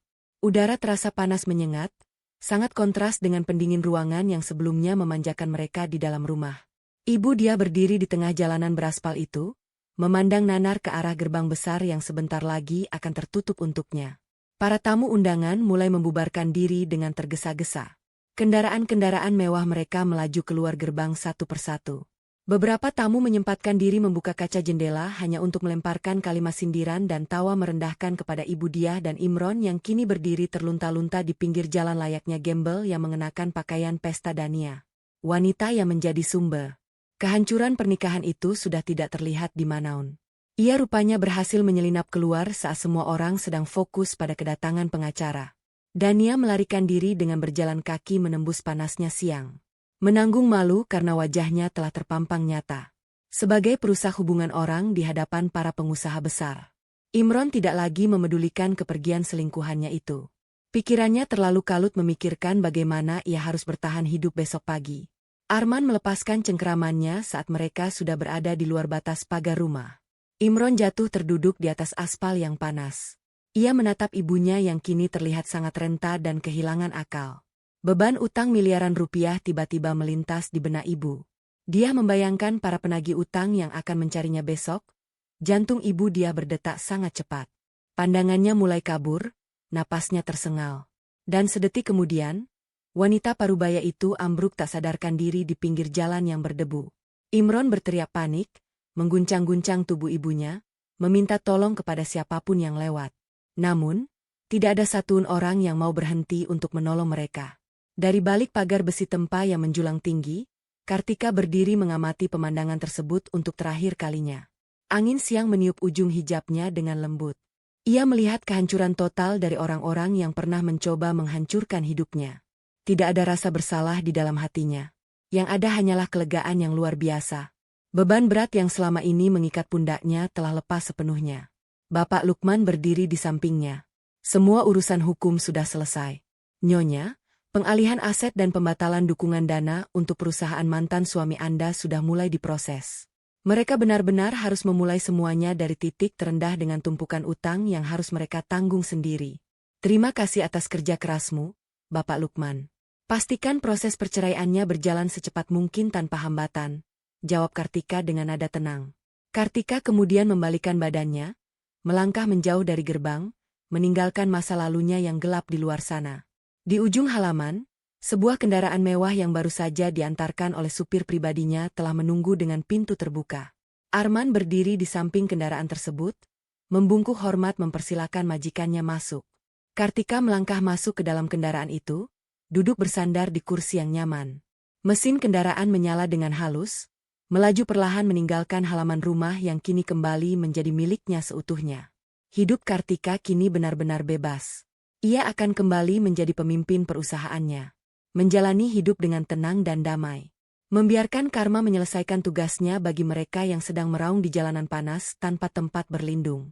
Udara terasa panas menyengat, sangat kontras dengan pendingin ruangan yang sebelumnya memanjakan mereka di dalam rumah. Ibu dia berdiri di tengah jalanan beraspal itu, memandang nanar ke arah gerbang besar yang sebentar lagi akan tertutup untuknya. Para tamu undangan mulai membubarkan diri dengan tergesa-gesa. Kendaraan-kendaraan mewah mereka melaju keluar gerbang satu persatu. Beberapa tamu menyempatkan diri membuka kaca jendela hanya untuk melemparkan kalimat sindiran dan tawa merendahkan kepada ibu dia dan Imron yang kini berdiri terlunta-lunta di pinggir jalan layaknya gembel yang mengenakan pakaian pesta Dania. Wanita yang menjadi sumber kehancuran pernikahan itu sudah tidak terlihat di Manaun. Ia rupanya berhasil menyelinap keluar saat semua orang sedang fokus pada kedatangan pengacara. Dania melarikan diri dengan berjalan kaki menembus panasnya siang. Menanggung malu karena wajahnya telah terpampang nyata. Sebagai perusak hubungan orang di hadapan para pengusaha besar. Imron tidak lagi memedulikan kepergian selingkuhannya itu. Pikirannya terlalu kalut memikirkan bagaimana ia harus bertahan hidup besok pagi. Arman melepaskan cengkeramannya saat mereka sudah berada di luar batas pagar rumah. Imron jatuh terduduk di atas aspal yang panas. Ia menatap ibunya yang kini terlihat sangat renta dan kehilangan akal. Beban utang miliaran rupiah tiba-tiba melintas di benak ibu. Dia membayangkan para penagih utang yang akan mencarinya besok. Jantung ibu dia berdetak sangat cepat. Pandangannya mulai kabur, napasnya tersengal. Dan sedetik kemudian, wanita parubaya itu ambruk tak sadarkan diri di pinggir jalan yang berdebu. Imron berteriak panik, mengguncang-guncang tubuh ibunya, meminta tolong kepada siapapun yang lewat. Namun, Tidak ada satupun orang yang mau berhenti untuk menolong mereka. Dari balik pagar besi tempa yang menjulang tinggi, Kartika berdiri mengamati pemandangan tersebut untuk terakhir kalinya. Angin siang meniup ujung hijabnya dengan lembut. Ia melihat kehancuran total dari orang-orang yang pernah mencoba menghancurkan hidupnya. Tidak ada rasa bersalah di dalam hatinya. Yang ada hanyalah kelegaan yang luar biasa. Beban berat yang selama ini mengikat pundaknya telah lepas sepenuhnya. Bapak Lukman berdiri di sampingnya. Semua urusan hukum sudah selesai. Nyonya, pengalihan aset dan pembatalan dukungan dana untuk perusahaan mantan suami Anda sudah mulai diproses. Mereka benar-benar harus memulai semuanya dari titik terendah dengan tumpukan utang yang harus mereka tanggung sendiri. Terima kasih atas kerja kerasmu, Bapak Lukman. Pastikan proses perceraiannya berjalan secepat mungkin tanpa hambatan, jawab Kartika dengan nada tenang. Kartika kemudian membalikkan badannya, melangkah menjauh dari gerbang, meninggalkan masa lalunya yang gelap di luar sana. Di ujung halaman, sebuah kendaraan mewah yang baru saja diantarkan oleh supir pribadinya telah menunggu dengan pintu terbuka. Arman berdiri di samping kendaraan tersebut, membungkuk hormat mempersilakan majikannya masuk. Kartika melangkah masuk ke dalam kendaraan itu, duduk bersandar di kursi yang nyaman. Mesin kendaraan menyala dengan halus, melaju perlahan meninggalkan halaman rumah yang kini kembali menjadi miliknya seutuhnya. Hidup Kartika kini benar-benar bebas. Ia akan kembali menjadi pemimpin perusahaannya. Menjalani hidup dengan tenang dan damai. Membiarkan karma menyelesaikan tugasnya bagi mereka yang sedang meraung di jalanan panas tanpa tempat berlindung.